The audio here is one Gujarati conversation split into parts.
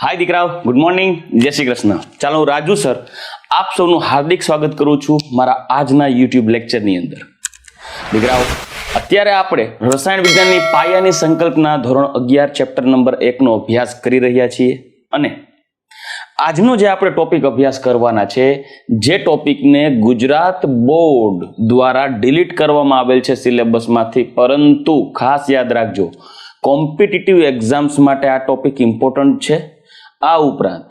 हाय दीकराओ, गुड मॉर्निंग, जय श्री कृष्ण। ચાલો હું રાજુ સર આપ સૌનું હાર્દિક સ્વાગત કરું છું મારા આજના યુટ્યુબ લેક્ચરની અંદર। દીકરાઓ, અત્યારે આપણે રસાયણ વિજ્ઞાનની પાયાની સંકલ્પના ધોરણ 11 ચેપ્ટર નંબર 1 નો અભ્યાસ કરી રહ્યા છીએ અને આજનો જે આપણે ટોપિક અભ્યાસ કરવાના છે, જે ટોપિકને ગુજરાત બોર્ડ દ્વારા ડિલીટ કરવામાં આવેલ છે સિલેબસમાંથી, પરંતુ ખાસ યાદ રાખજો કોમ્પિટિટિવ એક્ઝામ્સ માટે આ ટોપિક ઇમ્પોર્ટન્ટ છે। આ ઉપરાંત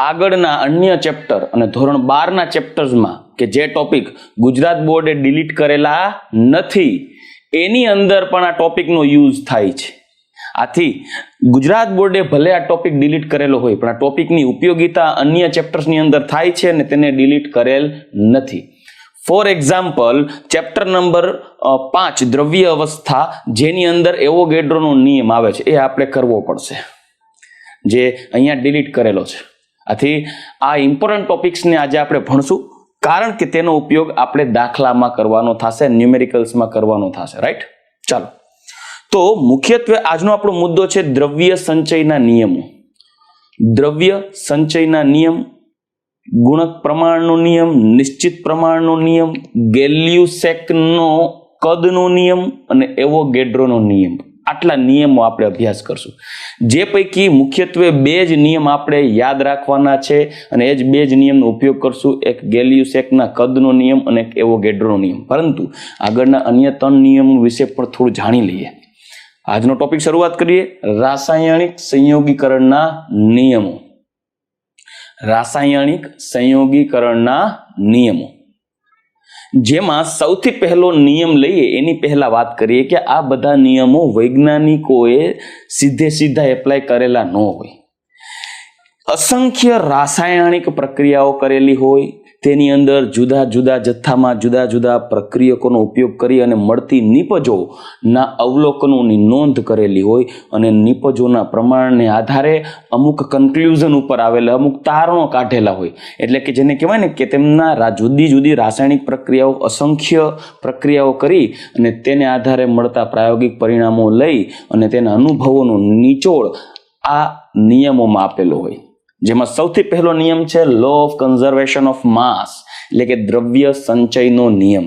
આગળના અન્ય ચેપ્ટર અને ધોરણ 12 ના ચેપ્ટર્સમાં કે જે ટોપિક ગુજરાત બોર્ડે ડિલીટ કરેલા નથી એની અંદર પણ આ ટોપિકનો યુઝ થાય છે। આથી ગુજરાત બોર્ડે ભલે આ ટોપિક ડિલીટ કરેલો હોય પણ આ ટોપિકની ઉપયોગિતા અન્ય ચેપ્ટર્સની અંદર થાય છે અને તેને ડિલીટ કરેલ નથી। ફોર એક્ઝામ્પલ, ચેપ્ટર નંબર 5 દ્રવ્ય અવસ્થા, જેની અંદર એવોગેડ્રોનો નિયમ આવે છે, એ આપણે કરવો પડશે, જે અહીંયા ડિલીટ કરેલો છે। આથી આ ઇમ્પોર્ટન્ટ ટોપિક્સને આજે આપણે ભણશું, કારણ કે તેનો ઉપયોગ આપણે દાખલામાં કરવાનો થશે, ન્યુમેરિકલ્સમાં કરવાનો થશે, રાઈટ? ચાલો, તો મુખ્યત્વે આજનો આપણો મુદ્દો છે દ્રવ્ય સંચયના નિયમો। દ્રવ્ય સંચયના નિયમ, ગુણક પ્રમાણનો નિયમ, નિશ્ચિત પ્રમાણનો નિયમ, ગેલ્યુસેકનો કદનો નિયમ અને એવોગેડ્રોનો નિયમ, આટલા નિયમો આપણે અભ્યાસ કરશું। જે પૈકી મુખ્યત્વે બે જ નિયમ આપણે યાદ રાખવાના છે અને એ જ બે જ નિયમનો ઉપયોગ કરશું, એક ગેલ્યુસેકના કદનો નિયમ અને એક એવોગેડ્રોનો નિયમ। પરંતુ આગળના અન્ય 3 નિયમો વિશે પણ થોડું જાણી લઈએ। આજનો ટોપિક શરૂઆત કરીએ, રાસાયણિક સંયોગીકરણના નિયમો। રાસાયણિક સંયોગીકરણના નિયમો, જેમાં સૌથી પહેલો નિયમ લઈએ એની પહેલા વાત કરીએ કે આ બધા નિયમો વૈજ્ઞાનિકોએ સીધા એપ્લાય કરેલા ન હોય। અસંખ્ય રાસાયણિક પ્રક્રિયાઓ કરેલી હોય, તેની અંદર જુદા જુદા જથ્થામાં જુદા જુદા પ્રક્રિયકોનો ઉપયોગ કરી અને મળતી નિપજોના અવલોકનોની નોંધ કરેલી હોય અને નિપજોના પ્રમાણને આધારે અમુક કન્ક્લુઝન ઉપર આવેલા, અમુક તારણો કાઢેલા હોય। એટલે કે જેને કહેવાય ને કે તેમના જુદી જુદી રાસાયણિક પ્રક્રિયાઓ, અસંખ્ય પ્રક્રિયાઓ કરી અને તેને આધારે મળતા પ્રાયોગિક પરિણામો લઈ અને તેના અનુભવોનો નિચોડ આ નિયમોમાં આપેલો હોય। જેમાં સૌથી પહેલો નિયમ છે law of conservation of mass, એટલે કે દ્રવ્ય સંચયનો નિયમ।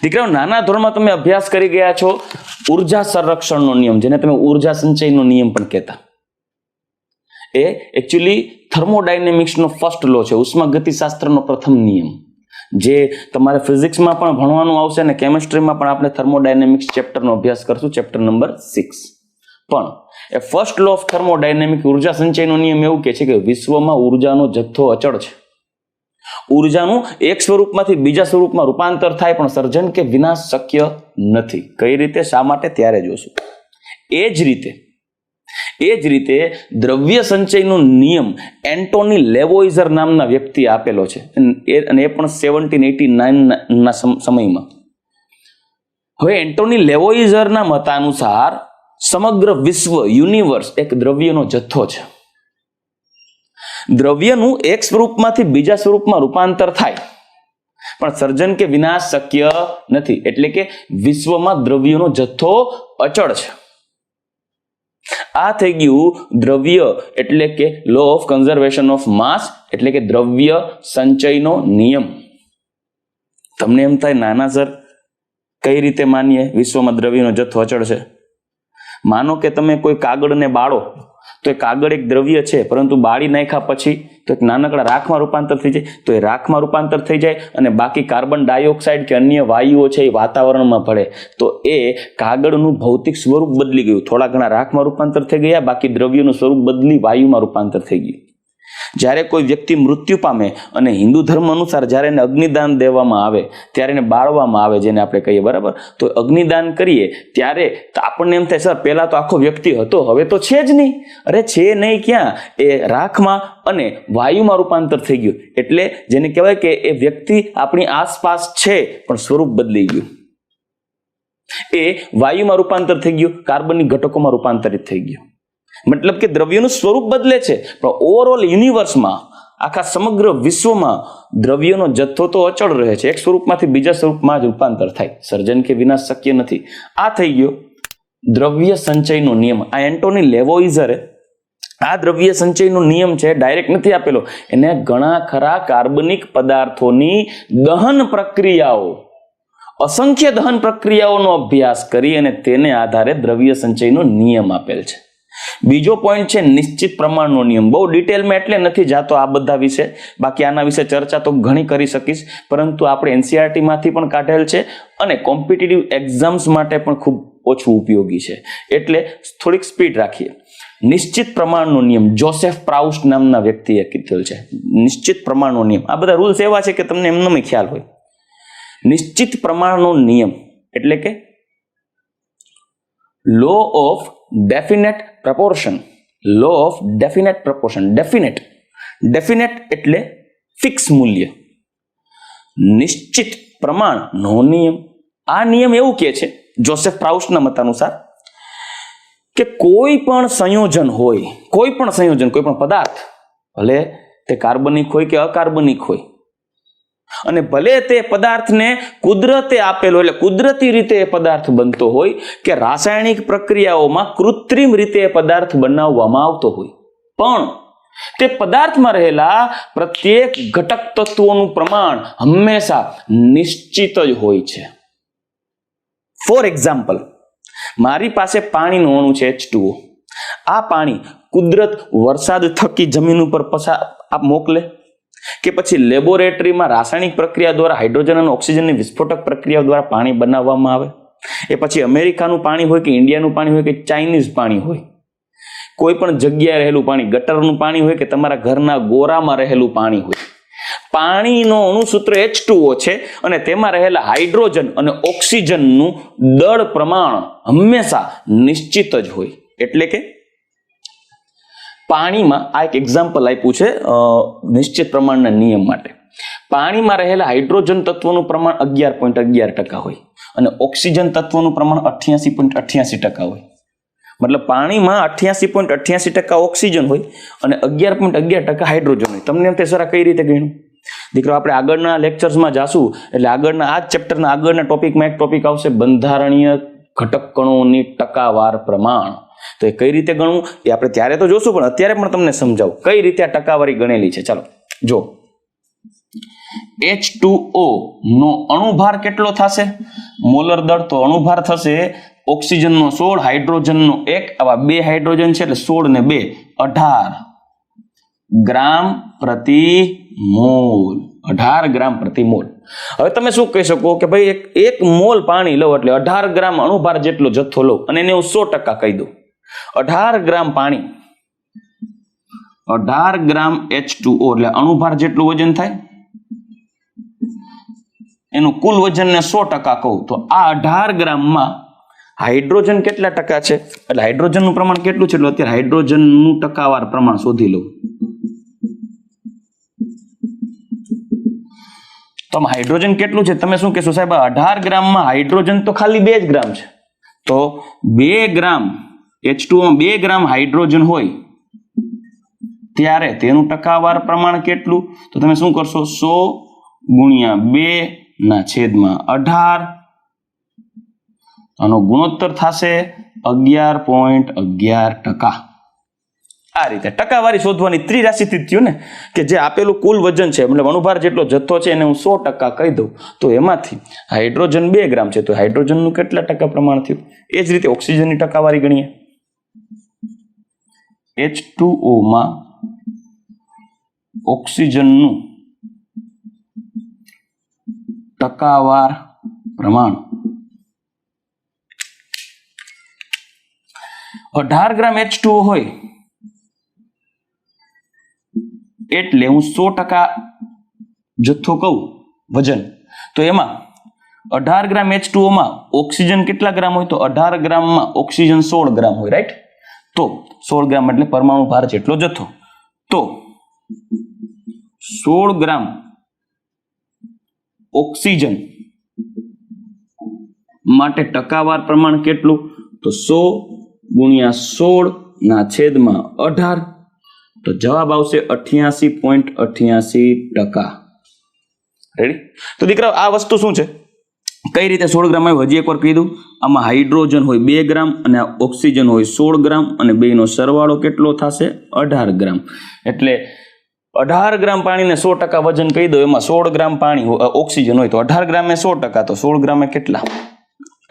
દીકરાઓ, નાના ધોરણમાં તમે અભ્યાસ કરી ગયા છો ઉર્જા સંરક્ષણનો નિયમ, જેને તમે ઉર્જા સંચયનો નિયમ પણ કહેતા। એ એકચ્યુઅલી થર્મોડાયનેમિક્સનો ફર્સ્ટ લો છે, ઉષ્માગતિશાસ્ત્રનો પ્રથમ નિયમ, જે તમારે ફિઝિક્સમાં પણ ભણવાનું આવશે અને કેમિસ્ટ્રીમાં પણ આપણે થર્મોડાયનેમિક્સ ચેપ્ટરનો અભ્યાસ કરશું, ચેપ્ટર નંબર 6। પણ એ ફર્સ્ટ લો ઓફ થર્મોડાયનેમિક ઉર્જા સંચયનો નિયમ એવું કહે છે કે વિશ્વમાં ઉર્જાનો જથ્થો અચળ છે। ઉર્જાનું એક સ્વરૂપમાંથી બીજા સ્વરૂપમાં રૂપાંતર થાય પણ સર્જન કે વિનાશ શક્ય નથી। કઈ રીતે, શા માટે, ત્યારે જોશું। એ જ રીતે દ્રવ્ય સંચયનો નિયમ એન્ટોની લેવોઇઝર નામના વ્યક્તિ આપેલો છે અને એ પણ 1789 ના સમયમાં। હવે એન્ટોની લેવોઇઝરના મતાનુસાર સમગ્ર વિશ્વ, યુનિવર્સ એક દ્રવ્યનો જથ્થો છે। દ્રવ્યનું એક સ્વરૂપમાંથી બીજા સ્વરૂપમાં રૂપાંતર થાય પણ સર્જન કે વિનાશ શક્ય નથી, એટલે કે વિશ્વમાં દ્રવ્યનો જથ્થો અચળ છે। આ થઈ ગયું દ્રવ્ય એટલે કે law of conservation of mass, એટલે કે દ્રવ્ય સંચયનો નિયમ। તમને એમ થાય, નાના સર કઈ રીતે માનીએ વિશ્વમાં દ્રવ્યનો જથ્થો અચળ છે? માનો કે તમે કોઈ કાગળને બાળો તો એ કાગળ એક દ્રવ્ય છે, પરંતુ બાળી નાખ્યા પછી તો એક નાનકડા રાખમાં રૂપાંતર થઈ જાય, તો એ રાખમાં રૂપાંતર થઈ જાય અને બાકી કાર્બન ડાયોક્સાઇડ કે અન્ય વાયુઓ છે એ વાતાવરણમાં ભળે, તો એ કાગળનું ભૌતિક સ્વરૂપ બદલી ગયું, થોડા ઘણા રાખમાં રૂપાંતર થઈ ગયા, બાકી દ્રવ્યનું સ્વરૂપ બદલી વાયુમાં રૂપાંતર થઈ ગયું। જ્યારે કોઈ વ્યક્તિ મૃત્યુ પામે અને હિન્દુ ધર્મ અનુસાર જ્યારે એને અગ્નિદાન દેવામાં આવે, ત્યારે એને બાળવામાં આવે, જેને આપણે કહીએ, બરાબર? તો અગ્નિદાન કરીએ ત્યારે આપણને એમ થાય, સર પહેલા તો આખો વ્યક્તિ હતો, હવે તો છે જ નહીં। અરે છે નહીં ક્યાં, એ રાખમાં અને વાયુમાં રૂપાંતર થઈ ગયું, એટલે જેને કહેવાય કે એ વ્યક્તિ આપણી આસપાસ છે પણ સ્વરૂપ બદલી ગયું। એ વાયુમાં રૂપાંતર થઈ ગયું, કાર્બનિક ઘટકોમાં રૂપાંતરિત થઈ ગયું। મતલબ કે દ્રવ્યનું સ્વરૂપ બદલે છે પણ ઓવરઓલ યુનિવર્સમાં, આખા સમગ્ર વિશ્વમાં દ્રવ્યનો જથ્થો તો અચળ રહે છે, એક સ્વરૂપમાંથી બીજા સ્વરૂપમાં જ રૂપાંતર થાય, સર્જન કે વિનાશ શક્ય નથી। આ થઈ ગયો દ્રવ્ય સંચયનો નિયમ। આ એન્ટોની લેવોઇઝરે આ દ્રવ્ય સંચયનો નિયમ છે, ડાયરેક્ટ નથી આપેલો, એને ઘણા ખરા કાર્બનિક પદાર્થોની દહન પ્રક્રિયાઓ, અસંખ્ય દહન પ્રક્રિયાઓનો અભ્યાસ કરી અને તેને આધારે દ્રવ્ય સંચયનો નિયમ આપેલ છે. બીજો પોઈન્ટ છે નિશ્ચિત પ્રમાણનો નિયમ. બહુ ડિટેલમાં એટલે નથી જાતો આ બધા વિશે, બાકી આના વિશે ચર્ચા તો ઘણી કરી શકીશ, પરંતુ આપણે એનસીઆરટી માંથી પણ કાઢેલ છે અને કોમ્પિટિટિવ એક્ઝામ્સ માટે પણ ખૂબ ઓછું ઉપયોગી છે, એટલે થોડીક સ્પીડ રાખીએ. નિશ્ચિત પ્રમાણનો નિયમ જોસેફ પ્રાઉસ્ટ નામના વ્યક્તિએ કીધેલ છે. નિશ્ચિત પ્રમાણનો નિયમ, આ બધા રૂલ્સ એવા છે કે તમને એમનો ખ્યાલ હોય. નિશ્ચિત પ્રમાણનો નિયમ એટલે કે law of definite proportion. Law of definite proportion. Definite એટલે ફિક્સ મૂલ્ય, નિશ્ચિત પ્રમાણનો નિયમ. આ નિયમ એવું કહે છે જોસેફ પ્રાઉસ્ટના મત અનુસાર કે કોઈ પણ સંયોજન હોય, કોઈ પણ પદાર્થ, ભલે તે કાર્બનિક હોય કે અકાર્બનિક હોય, અને ભલે તે પદાર્થને કુદરતે આપેલો એટલે કુદરતી રીતે એ પદાર્થ બનતો હોય કે રાસાયણિક પ્રક્રિયાઓમાં કૃત્રિમ રીતે એ પદાર્થ બનાવવામાં આવતો હોય, પણ તે પદાર્થમાં રહેલા પ્રત્યેક ઘટક તત્વોનું પ્રમાણ હંમેશા નિશ્ચિત જ હોય છે. ફોર એક્ઝામ્પલ, મારી પાસે પાણીનું અણુ છે H2O. આ પાણી કુદરત વરસાદ થકી જમીન ઉપર મોકલે કે પછી લેબોરેટરીમાં રાસાયણિક પ્રક્રિયા દ્વારા હાઇડ્રોજન અને ઓક્સિજનની વિસ્ફોટક પ્રક્રિયા દ્વારા પાણી બનાવવામાં આવે, એ પછી અમેરિકાનું પાણી હોય કે ઇન્ડિયાનું પાણી હોય કે ચાઇનીઝ પાણી હોય, કોઈ પણ જગ્યાએ રહેલું પાણી, ગટરનું પાણી હોય કે તમારા ઘરના ગોરામાં રહેલું પાણી હોય, પાણીનો અણુસૂત્ર H2O છે અને તેમાં રહેલા હાઇડ્રોજન અને ઓક્સિજનનું દળ પ્રમાણ હંમેશા નિશ્ચિત જ હોય. એટલે કે પાણીમાં આ એક એક્ઝામ્પલ આપ્યું છે નિશ્ચિત પ્રમાણના નિયમ માટે. પાણીમાં રહેલા હાઇડ્રોજન તત્વનું પ્રમાણ 11.11% હોય અને ઓક્સિજન તત્વનું પ્રમાણ 88.88% હોય. મતલબ પાણીમાં 88.88% ઓક્સિજન હોય અને 11.11% હાઇડ્રોજન હોય. તમને એમ સર કઈ રીતે ગણ્યું? દીકરો, આપણે આગળના લેક્ચર્સમાં જાશું, એટલે આગળના આ ચેપ્ટરના આગળના ટોપિકમાં એક ટોપિક આવશે બંધારણીય ઘટક કણોની ટકાવાર પ્રમાણ. તો એ કઈ રીતે ગણવું એ આપણે ત્યારે તો જોશું, પણ અત્યારે પણ તમને સમજાવું કઈ રીતે આ ટકાવારી ગણેલી છે. ચાલો જો, H2O નો અણુભાર કેટલો થશે? મોલર દળ તો અણુભાર થશે ઓક્સિજનનો 16, હાઇડ્રોજનનો 1, આવા 2 હાઇડ્રોજન છે એટલે 16 ને 2 18 ગ્રામ પ્રતિ મોલ. 18 ગ્રામ પ્રતિ મોલ. હવે તમે શું કહી શકો કે ભાઈ એક મોલ પાણી લો એટલે 18 ગ્રામ અણુભાર જેટલો જથ્થો લો અને એને હું 100% કહી દઉં. 18 ગ્રામ પાણી, 18 ગ્રામ H2O એટલે અણુભાર જેટલું વજન થાય, એનું કુલ વજનને 100% કહું તો આ 18 ગ્રામમાં હાઇડ્રોજન કેટલા ટકા છે, એટલે હાઇડ્રોજનનું પ્રમાણ કેટલું છે, એટલે અત્યારે હાઇડ્રોજનનું ટકાવાર પ્રમાણ શોધી લઉં. તો હાઇડ્રોજન કેટલું છે? તમે શું કહેશો સાહેબ 18 ગ્રામમાં હાઇડ્રોજન તો ખાલી 2 જ ગ્રામ છે, તો 2 ગ્રામ H2O 2 ગ્રામ હાઇડ્રોજન હોય ત્યારે તેનું ટકાવાર પ્રમાણ કેટલું? તો તમે શું કરશો? 100/2/18, આનો ગુણોત્તર થશે 11.11%. આ રીતે ટકાવારી શોધવાની ત્રિરાશિથી થયું ને, કે જે આપેલું કુલ વજન છે મતલબ અણુભાર જેટલો જથ્થો છે એને હું 100% કહી દઉં તો એમાંથી હાઇડ્રોજન 2 ગ્રામ છે તો હાઇડ્રોજનનું કેટલા ટકા પ્રમાણ થયું? એ જ રીતે ઓક્સિજનની ટકાવારી ગણીએ. H2O માં ઓક્સિજનનું ટકાવાર પ્રમાણ 18 ગ્રામ H2O હોય એટલે હું 100% જથ્થો કહું વજન, તો એમાં 18 ગ્રામ H2O માં ઓક્સિજન કેટલા ગ્રામ હોય? તો 18 ગ્રામમાં ઓક્સિજન 16 ગ્રામ હોય, રાઈટ? તો 16 ગ્રામ એટલે પરમાણુ ભાર જેટલો જથ્થો. તો 16 ગ્રામ ઓક્સિજન માટે ટકાવાર પ્રમાણ કેટલું? તો 100/16/18, તો જવાબ આવશે 88.88%. રેડી? તો દીકરાઓ આ વસ્તુ શું છે? કઈ રીતે 16 ગ્રામ આવ્યું હજી એકવાર કહી દઉં. આમાં હાઇડ્રોજન હોય 2 ગ્રામ અને ઓક્સિજન હોય 16 ગ્રામ અને બેનો સરવાળો કેટલો થશે 18 ગ્રામ. એટલે 18 ગ્રામ પાણીને 100% વજન કહી દો, એમાં 16 ગ્રામ પાણી ઓક્સિજન હોય તો 18 ગ્રામે 100%, તો 16 ગ્રામે કેટલા?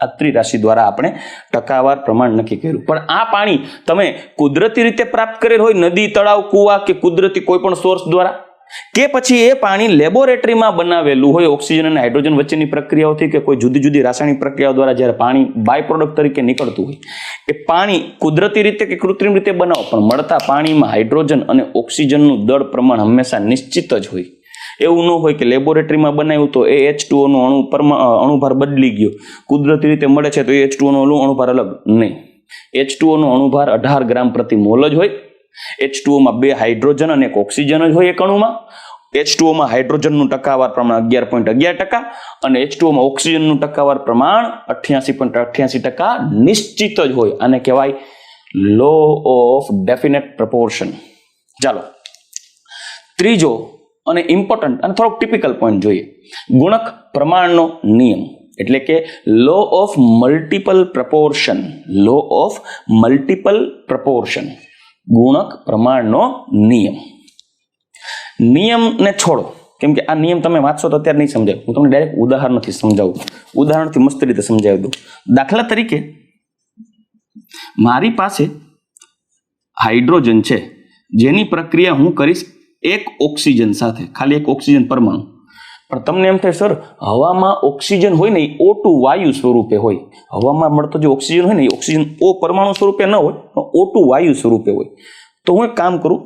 આ ત્રિરાશિ દ્વારા આપણે ટકાવાર પ્રમાણ નક્કી કર્યું. પણ આ પાણી તમે કુદરતી રીતે પ્રાપ્ત કરેલ હોય, નદી, તળાવ, કુવા કે કુદરતી કોઈ પણ સોર્સ દ્વારા, કે પછી એ પાણી લેબોરેટરીમાં બનાવેલું હોય ઓક્સિજન અને હાઇડ્રોજન વચ્ચેની પ્રક્રિયાઓથી કે કોઈ જુદી જુદી રાસાયણિક પ્રક્રિયાઓ દ્વારા જ્યારે પાણી બાય પ્રોડક્ટ તરીકે નીકળતું હોય, એ પાણી કુદરતી રીતે કે કૃત્રિમ રીતે બનાવો પણ મળતા પાણીમાં હાઇડ્રોજન અને ઓક્સિજનનું દળ પ્રમાણ હંમેશા નિશ્ચિત જ હોય. એવું ન હોય કે લેબોરેટરીમાં બનાવ્યું તો એ H2O નો અણુભાર બદલી ગયો, કુદરતી રીતે મળે છે તો એ H2O નો અણુભાર અલગ નહીં. H2O નો અણુભાર 18 ગ્રામ પ્રતિ મોલ જ હોય. H2O માં 2 હાઇડ્રોજન અને 1 ઓક્સિજન જ હોય એક અણુમાં. H2O માં હાઇડ્રોજનનું ટકાવાર પ્રમાણ 11.11% અને H2O માં ઓક્સિજનનું ટકાવાર પ્રમાણ 88.88% નિશ્ચિત જ હોય. આને કહેવાય લો ઓફ ડેફિનેટ પ્રપોર્શન. ચાલો ત્રીજો અને ઇમ્પોર્ટન્ટ અને થોડોક ટિપિકલ પોઈન્ટ જોઈએ, ગુણક પ્રમાણનો નિયમ, એટલે કે law of multiple proportion. Law of multiple proportion, ગુણક પ્રમાણનો નિયમ. નિયમને છોડો, કેમ કે આ નિયમ તમે વાંચશો તો અત્યારે નહીં સમજાય. હું તમને ડાયરેક્ટ ઉદાહરણથી સમજાવું, ઉદાહરણથી મસ્ત રીતે સમજાવી દઉં. દાખલા તરીકે મારી પાસે હાઇડ્રોજન છે જેની પ્રક્રિયા હું કરીશ એક ઓક્સિજન સાથે, ખાલી એક ઓક્સિજન પરમાણુ. પણ તમને એમ થાય સર હવામાં ઓક્સિજન હોય ને એ O2 વાયુ સ્વરૂપે હોય, હવામાં મળતો જે ઓક્સિજન હોય ને એ ઓક્સિજન O પરમાણુ સ્વરૂપે ન હોય, O2 વાયુ સ્વરૂપે હોય. તો હું એક કામ કરું,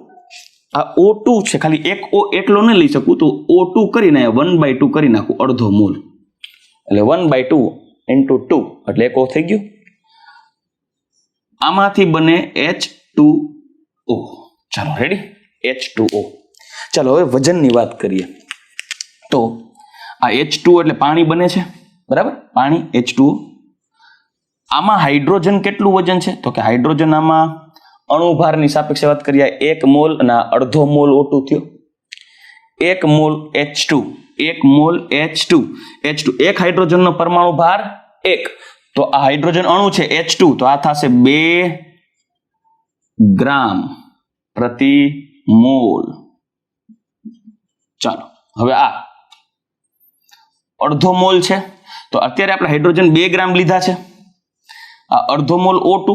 આ O2 છે ખાલી એક O એટલો ન લઈ શકું, તો O2 કરીને 1/2 કરી નાખું, અડધો મોલ. એટલે 1/2 into 2 એટલે એક O થઈ ગયું. આમાંથી બને H2O. ચાલો રેડી, H2O. ચાલો હવે વજનની વાત કરીએ. તો આ H2O એટલે પાણી બને છે, બરાબર, પાણી H2O. આમાં હાઇડ્રોજન કેટલું વજન છે? તો કે હાઇડ્રોજન આમાં અણુભારની સાપેક્ષે વાત કરીએ 1 મોલ અને અડધો મોલ O2 થયો. 1 મોલ H2, 1 મોલ H2. એક હાઇડ્રોજનનો પરમાણુ ભાર 1, તો આ હાઇડ્રોજન અણુ છે H2, તો આ થશે 2 ગ્રામ પ્રતિ મોલ. ચાલો હવે આ અડધો મોલ છે, તો અત્યારે આપણે હાઇડ્રોજન 2 ગ્રામ લીધા છે, આ અડધો મોલ O2.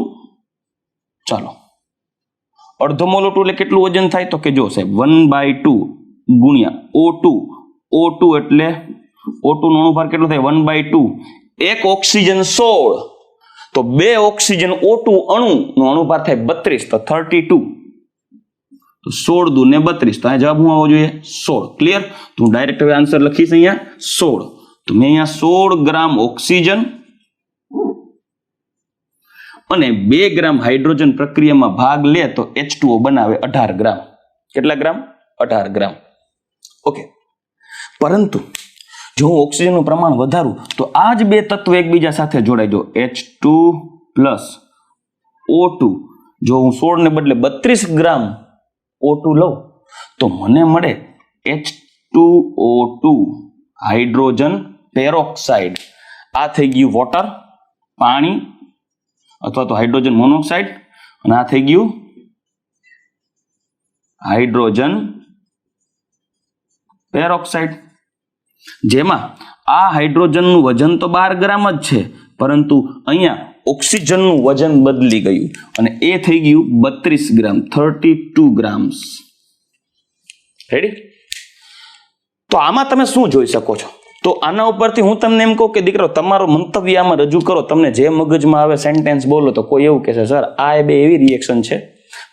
ચાલો અડધો મોલ O2 એટલે કેટલું વજન થાય? તો કે જો સાહેબ 1/2 ગુણ્યા O2 એટલે O2 નો અણુભાર કેટલો થાય? 1/2. એક ઓક્સિજન 16, તો 2 ઓક્સિજન O2 અણુ નો અણુભાર થાય 32, તો 32. તો 16 દૂને 32, તો આ જવાબ શું આવવો જોઈએ? 16. ક્લિયર? તો હું ડાયરેક્ટ હવે આન્સર લખીશ અહીંયા 16. તો મેં અહીંયા 16 ગ્રામ ઓક્સિજન અને 2 ગ્રામ હાઇડ્રોજન પ્રક્રિયામાં ભાગ લે તો H2O બનાવે 18 ગ્રામ. કેટલા ગ્રામ? 18 ગ્રામ. ઓકે. પરંતુ જો હું ઓક્સિજનનું પ્રમાણ વધારું તો આ જ 2 તત્વો એકબીજા સાથે જોડાઈ જો H2 પ્લસ O2. જો હું 16 ને બદલે 32 ગ્રામ O2 લઉં તો મને મળે H2O2 હાઇડ્રોજન પેરોક્સાઇડ. આ થઈ ગયું વોટર, પાણી અથવા તો હાઇડ્રોજન મોનોક્સાઇડ, અને આ થઈ ગયું હાઇડ્રોજન પેરોક્સાઇડ. જેમાં આ હાઇડ્રોજનનું વજન તો 12 ગ્રામ જ છે, પરંતુ અહીંયા ઓક્સિજનનું વજન બદલી ગયું અને એ થઈ ગયું 32 ગ્રામ, 32 ગ્રામ્સ. રેડી? તો આમાં તમે શું જોઈ શકો છો? તો આના ઉપરથી હું તમને એમ કહું કે દીકરો તમારો મંતવ્ય આમાં રજૂ કરો, તમને જે મગજમાં આવે સેન્ટેન્સ બોલો. તો કોઈ એવું કહેશે સર આ 2 એવી રિએક્શન છે,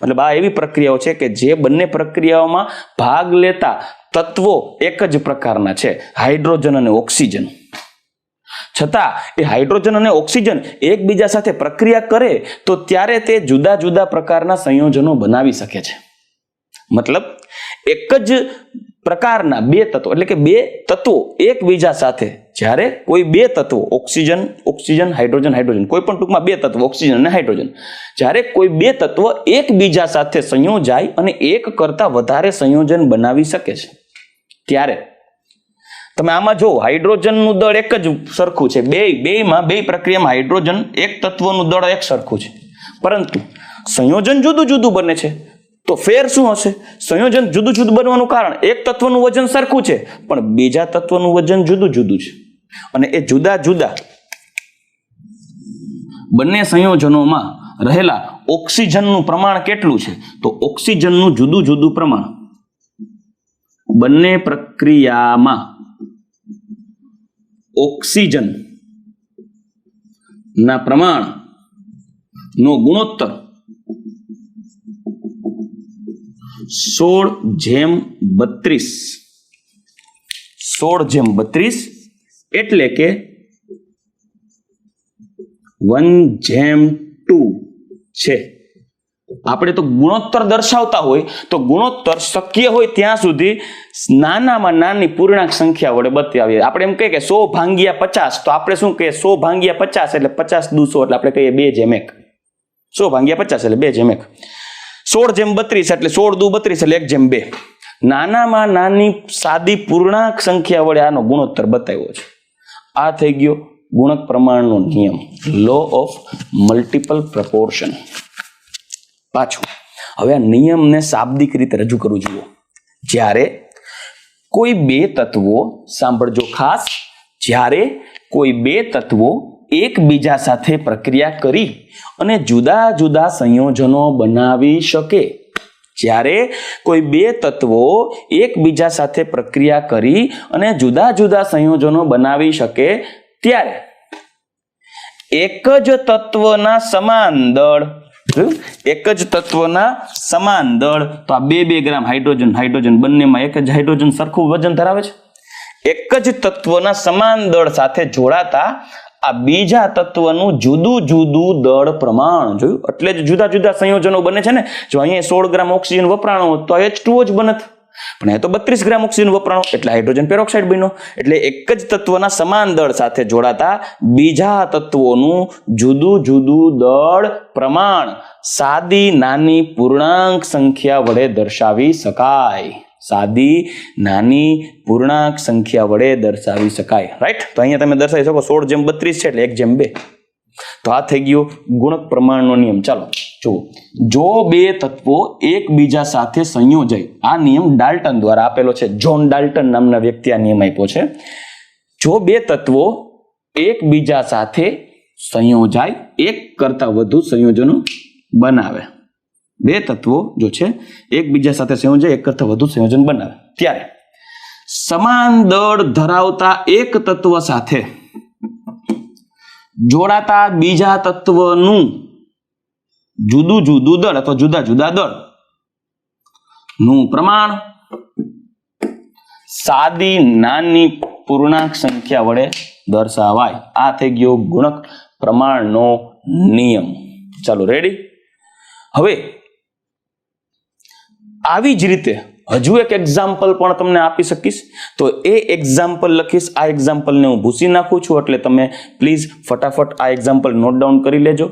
મતલબ આ એવી પ્રક્રિયાઓ છે કે જે બંને પ્રક્રિયાઓમાં ભાગ લેતા તત્વો એક જ પ્રકારના છે, હાઇડ્રોજન અને ઓક્સિજન. છતાં એ હાઇડ્રોજન અને ઓક્સિજન એકબીજા સાથે પ્રક્રિયા કરે તો ત્યારે તે જુદા જુદા પ્રકારના સંયોજનો બનાવી શકે છે. મતલબ એક જ પ્રકારના 2 તત્વો, એટલે કે 2 તત્વો એકબીજા સાથે, જ્યારે કોઈ 2 તત્વો ઓક્સિજન હાઇડ્રોજન કોઈ પણ ટૂંકમાં 2 તત્વો ઓક્સિજન અને હાઇડ્રોજન, જ્યારે કોઈ 2 તત્વો એકબીજા સાથે સંયોજાય અને એક કરતા વધારે સંયોજન બનાવી શકે છે, ત્યારે તમે આમાં જો હાઇડ્રોજનનું દળ એક જ સરખું છે, બે પ્રક્રિયામાં હાઇડ્રોજન એક તત્વનું દળ એક સરખું છે, પરંતુ સંયોજન જુદું જુદું બને છે. તો ફેર શું હશે? સંયોજન જુદું જુદું બનવાનું કારણ એક તત્વનું વજન સરખું છે પણ બીજા તત્વનું વજન જુદું જુદું છે, અને એ જુદા જુદા બંને સંયોજનોમાં રહેલા ઓક્સિજનનું પ્રમાણ કેટલું છે? તો ઓક્સિજનનું જુદું જુદું પ્રમાણ બંને પ્રક્રિયામાં ઓક્સિજન ના પ્રમાણ નો ગુણોત્તર 16:32 એટલે કે 1:2 છે. આપણે તો ગુણોત્તર દર્શાવતા હોય તો ગુણોત્તર શક્ય હોય ત્યાં સુધી નાનામાં નાની પૂર્ણાંક સંખ્યા વડે બતાવીએ. આપણે એમ કહીએ કે 100/50, તો આપણે શું કહીએ 100/50 એટલે 50 દુ 100 એટલે આપણે કહીએ 2:1. 100/50 એટલે 2:1. 16:32 એટલે 16 દુ 32 એટલે 1:2. નાનામાં નાની સાદી પૂર્ણાંક સંખ્યા વડે આનો ગુણોત્તર બતાવ્યો છે. આ થઈ ગયો ગુણક પ્રમાણનો નિયમ, લો ઓફ મલ્ટિપલ પ્રપોર્શન. પાછું હવે આ નિયમને શાબ્દિક રીતે રજૂ કરું જુઓ. જ્યારે કોઈ બે તત્વો, સાંભળજો ખાસ, જ્યારે કોઈ બે તત્વો એકબીજા સાથે પ્રક્રિયા કરી અને જુદા જુદા સંયોજનો બનાવી શકે, જ્યારે કોઈ બે તત્વો એકબીજા સાથે પ્રક્રિયા કરી અને જુદા જુદા સંયોજનો બનાવી શકે ત્યારે એક જ તત્વના સમાન દળ, એક જ તત્વના સમાન દળ, તો આ 2 ગ્રામ હાઇડ્રોજન બંનેમાં એક જ હાઇડ્રોજન સરખું વજન ધરાવે છે. એક જ તત્વના સમાન દળ સાથે જોડાતા આ બીજા તત્વનું જુદું જુદું દળ પ્રમાણ જોયું, એટલે જ જુદા જુદા સંયોજનો બને છે ને. જો અહીંયા 16 ગ્રામ ઓક્સિજન વપરાણો હોત તો H2O જ બનત, પણ એ તો 32 ગ્રામ ઓક્સિજન વપરાણો એટલે હાઇડ્રોજન પેરોક્સાઇડ બન્યો. એટલે એક જ તત્વના સમાન દળ સાથે જોડાતા બીજા તત્વોનું જુદું જુદું દળ પ્રમાણ સાદી નાની પૂર્ણાંક સંખ્યા વડે દર્શાવી શકાય. સાદી નાની પૂર્ણાંક સંખ્યા વડે દર્શાવી શકાય. રાઈટ? તો અહીંયા તમે દર્શાવી શકો 16:32 છે એટલે 1:2. તો આ થઈ ગયો ગુણક પ્રમાણનો નિયમ. ચાલો જુઓ, જો બે તત્વો એકબીજા સાથે સંયોજાય, આ નિયમ ડાલ્ટન દ્વારા આપેલો છે. જોન ડાલ્ટન નામના વ્યક્તિ આ નિયમ આપ્યો છે. જો બે તત્વો એકબીજા સાથે સંયોજાય, એક કરતા વધુ સંયોજનો બનાવે, બે તત્વો જો છે એકબીજા સાથે સંયોજાય, એક કરતા વધુ સંયોજન બનાવે, ત્યારે સમાન દળ ધરાવતા એક તત્વ સાથે જોડાતા બીજા તત્વનું જુદું જુદું દળ અથવા જુદા જુદા દળ નું પ્રમાણ સાદી નાની પૂર્ણાંક સંખ્યા વડે દર્શાવાય. આ થઈ ગયો ગુણક પ્રમાણનો નિયમ. ચાલો રેડી? હવે આવી જ રીતે હજુ એક એક્ઝામ્પલ પણ તમને આપી શકીશ, તો એ એક્ઝામ્પલ લખીશ. આ એક્ઝામ્પલને હું ભૂસી નાખું છું, એટલે તમે પ્લીઝ ફટાફટ આ એક્ઝામ્પલ નોટ ડાઉન કરી લેજો.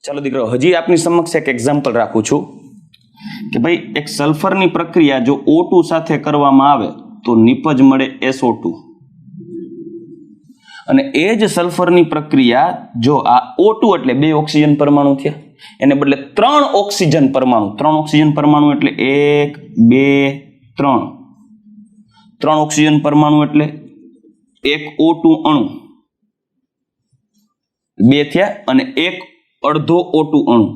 ચાલો દીકરો, હજી આપની સમક્ષ એક એક્ઝામ્પલ રાખું છું કે ભાઈ એક સલ્ફરની પ્રક્રિયા જો O2 સાથે કરવામાં આવે તો નિપજ મળે SO2, અને એ જ સલ્ફરની પ્રક્રિયા જો આ O2 એટલે 2 ઓક્સિજન પરમાણુ થયા, એને બદલે 3 ઓક્સિજન પરમાણુ, 3 ઓક્સિજન પરમાણુ એટલે 1 2 3, 3 ઓક્સિજન પરમાણુ એટલે એક O2 અણુ 2 થયા, અને એક અડધો O2 અણુ,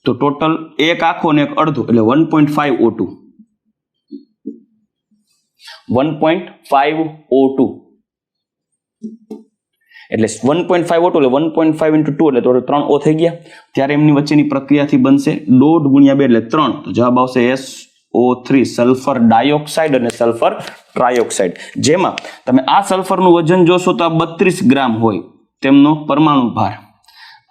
તો ટોટલ એક આખો ને એક અડધો એટલે 1.5 O2, 1.5 O2 એટલે 1.5 O2 એટલે 1.5 into 2 એટલે ટોટલ 3 O થઈ ગયા. ત્યારે એમની વચ્ચેની પ્રક્રિયાથી બનશે 1.5 ગુણ્યા 2 એટલે 3, તો જવાબ આવશે SO3, સલ્ફર ડાયોક્સાઇડ અને સલ્ફર ટ્રાયોક્સાઇડ. જેમાં તમે આ સલ્ફરનું વજન જોશો તો આ 32 ગ્રામ હોય તેમનો પરમાણુ ભાર,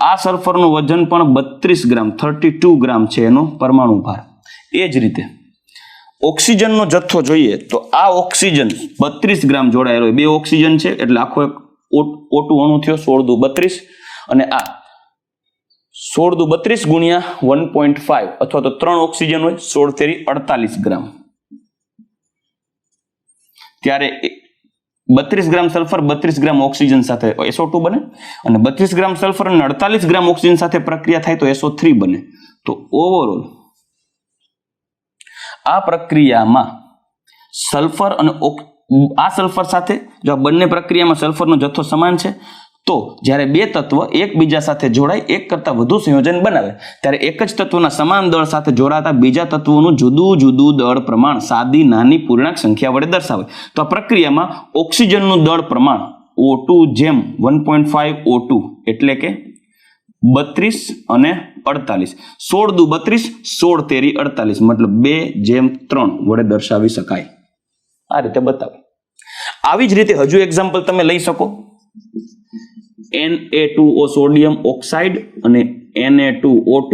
આ સલ્ફરનું વજન પણ 32 ગ્રામ 32 ગ્રામ છે એનો પરમાણુ ભાર. એ જ રીતે ઓક્સિજનનો જથ્થો જોઈએ તો આ ઓક્સિજન 32 ગ્રામ જોડાયેલો હોય, 2 ઓક્સિજન છે એટલે આખો એક O2 અણુ થયો 16 દુ 32, અને આ 16 દુ 32 ગુણ્યા 1.5 અથવા તો 3 ઓક્સિજન હોય 16 તેરી 48 ગ્રામ. ત્યારે 32 ગ્રામ સલ્ફર 32 ગ્રામ ઓક્સિજન સાથે SO2 બને, અને 32 ગ્રામ સલ્ફર અને 48 ગ્રામ ઓક્સિજન સાથે પ્રક્રિયા થાય તો SO3 બને. તો ઓવરઓલ આ પ્રક્રિયામાં સલ્ફર અને આ સલ્ફર સાથે જો આ બંને પ્રક્રિયામાં સલ્ફરનો જથ્થો સમાન છે, તો જ્યારે બે તત્વ એકબીજા સાથે જોડાય એક કરતા વધુ સંયોજન બનાવે ત્યારે એક જ તત્વના સમાન દળ સાથે જોડાતા બીજા તત્વોનું જુદું જુદું દળ પ્રમાણ સાદી નાની પૂર્ણાંક સંખ્યા વડે દર્શાવે. તો આ પ્રક્રિયામાં ઓક્સિજનનું દળ પ્રમાણ O2 જેમ 1.5 O2 એટલે કે 32 અને 48, 16 દુ 32, 16 તેરી 48, મતલબ 2:3 વડે દર્શાવી શકાય. આ રીતે બતાવે. આવી જ રીતે હજુ એક્ઝામ્પલ તમે લઈ શકો. Na2O સોડિયમ ઓક્સાઇડ અને Na2O2.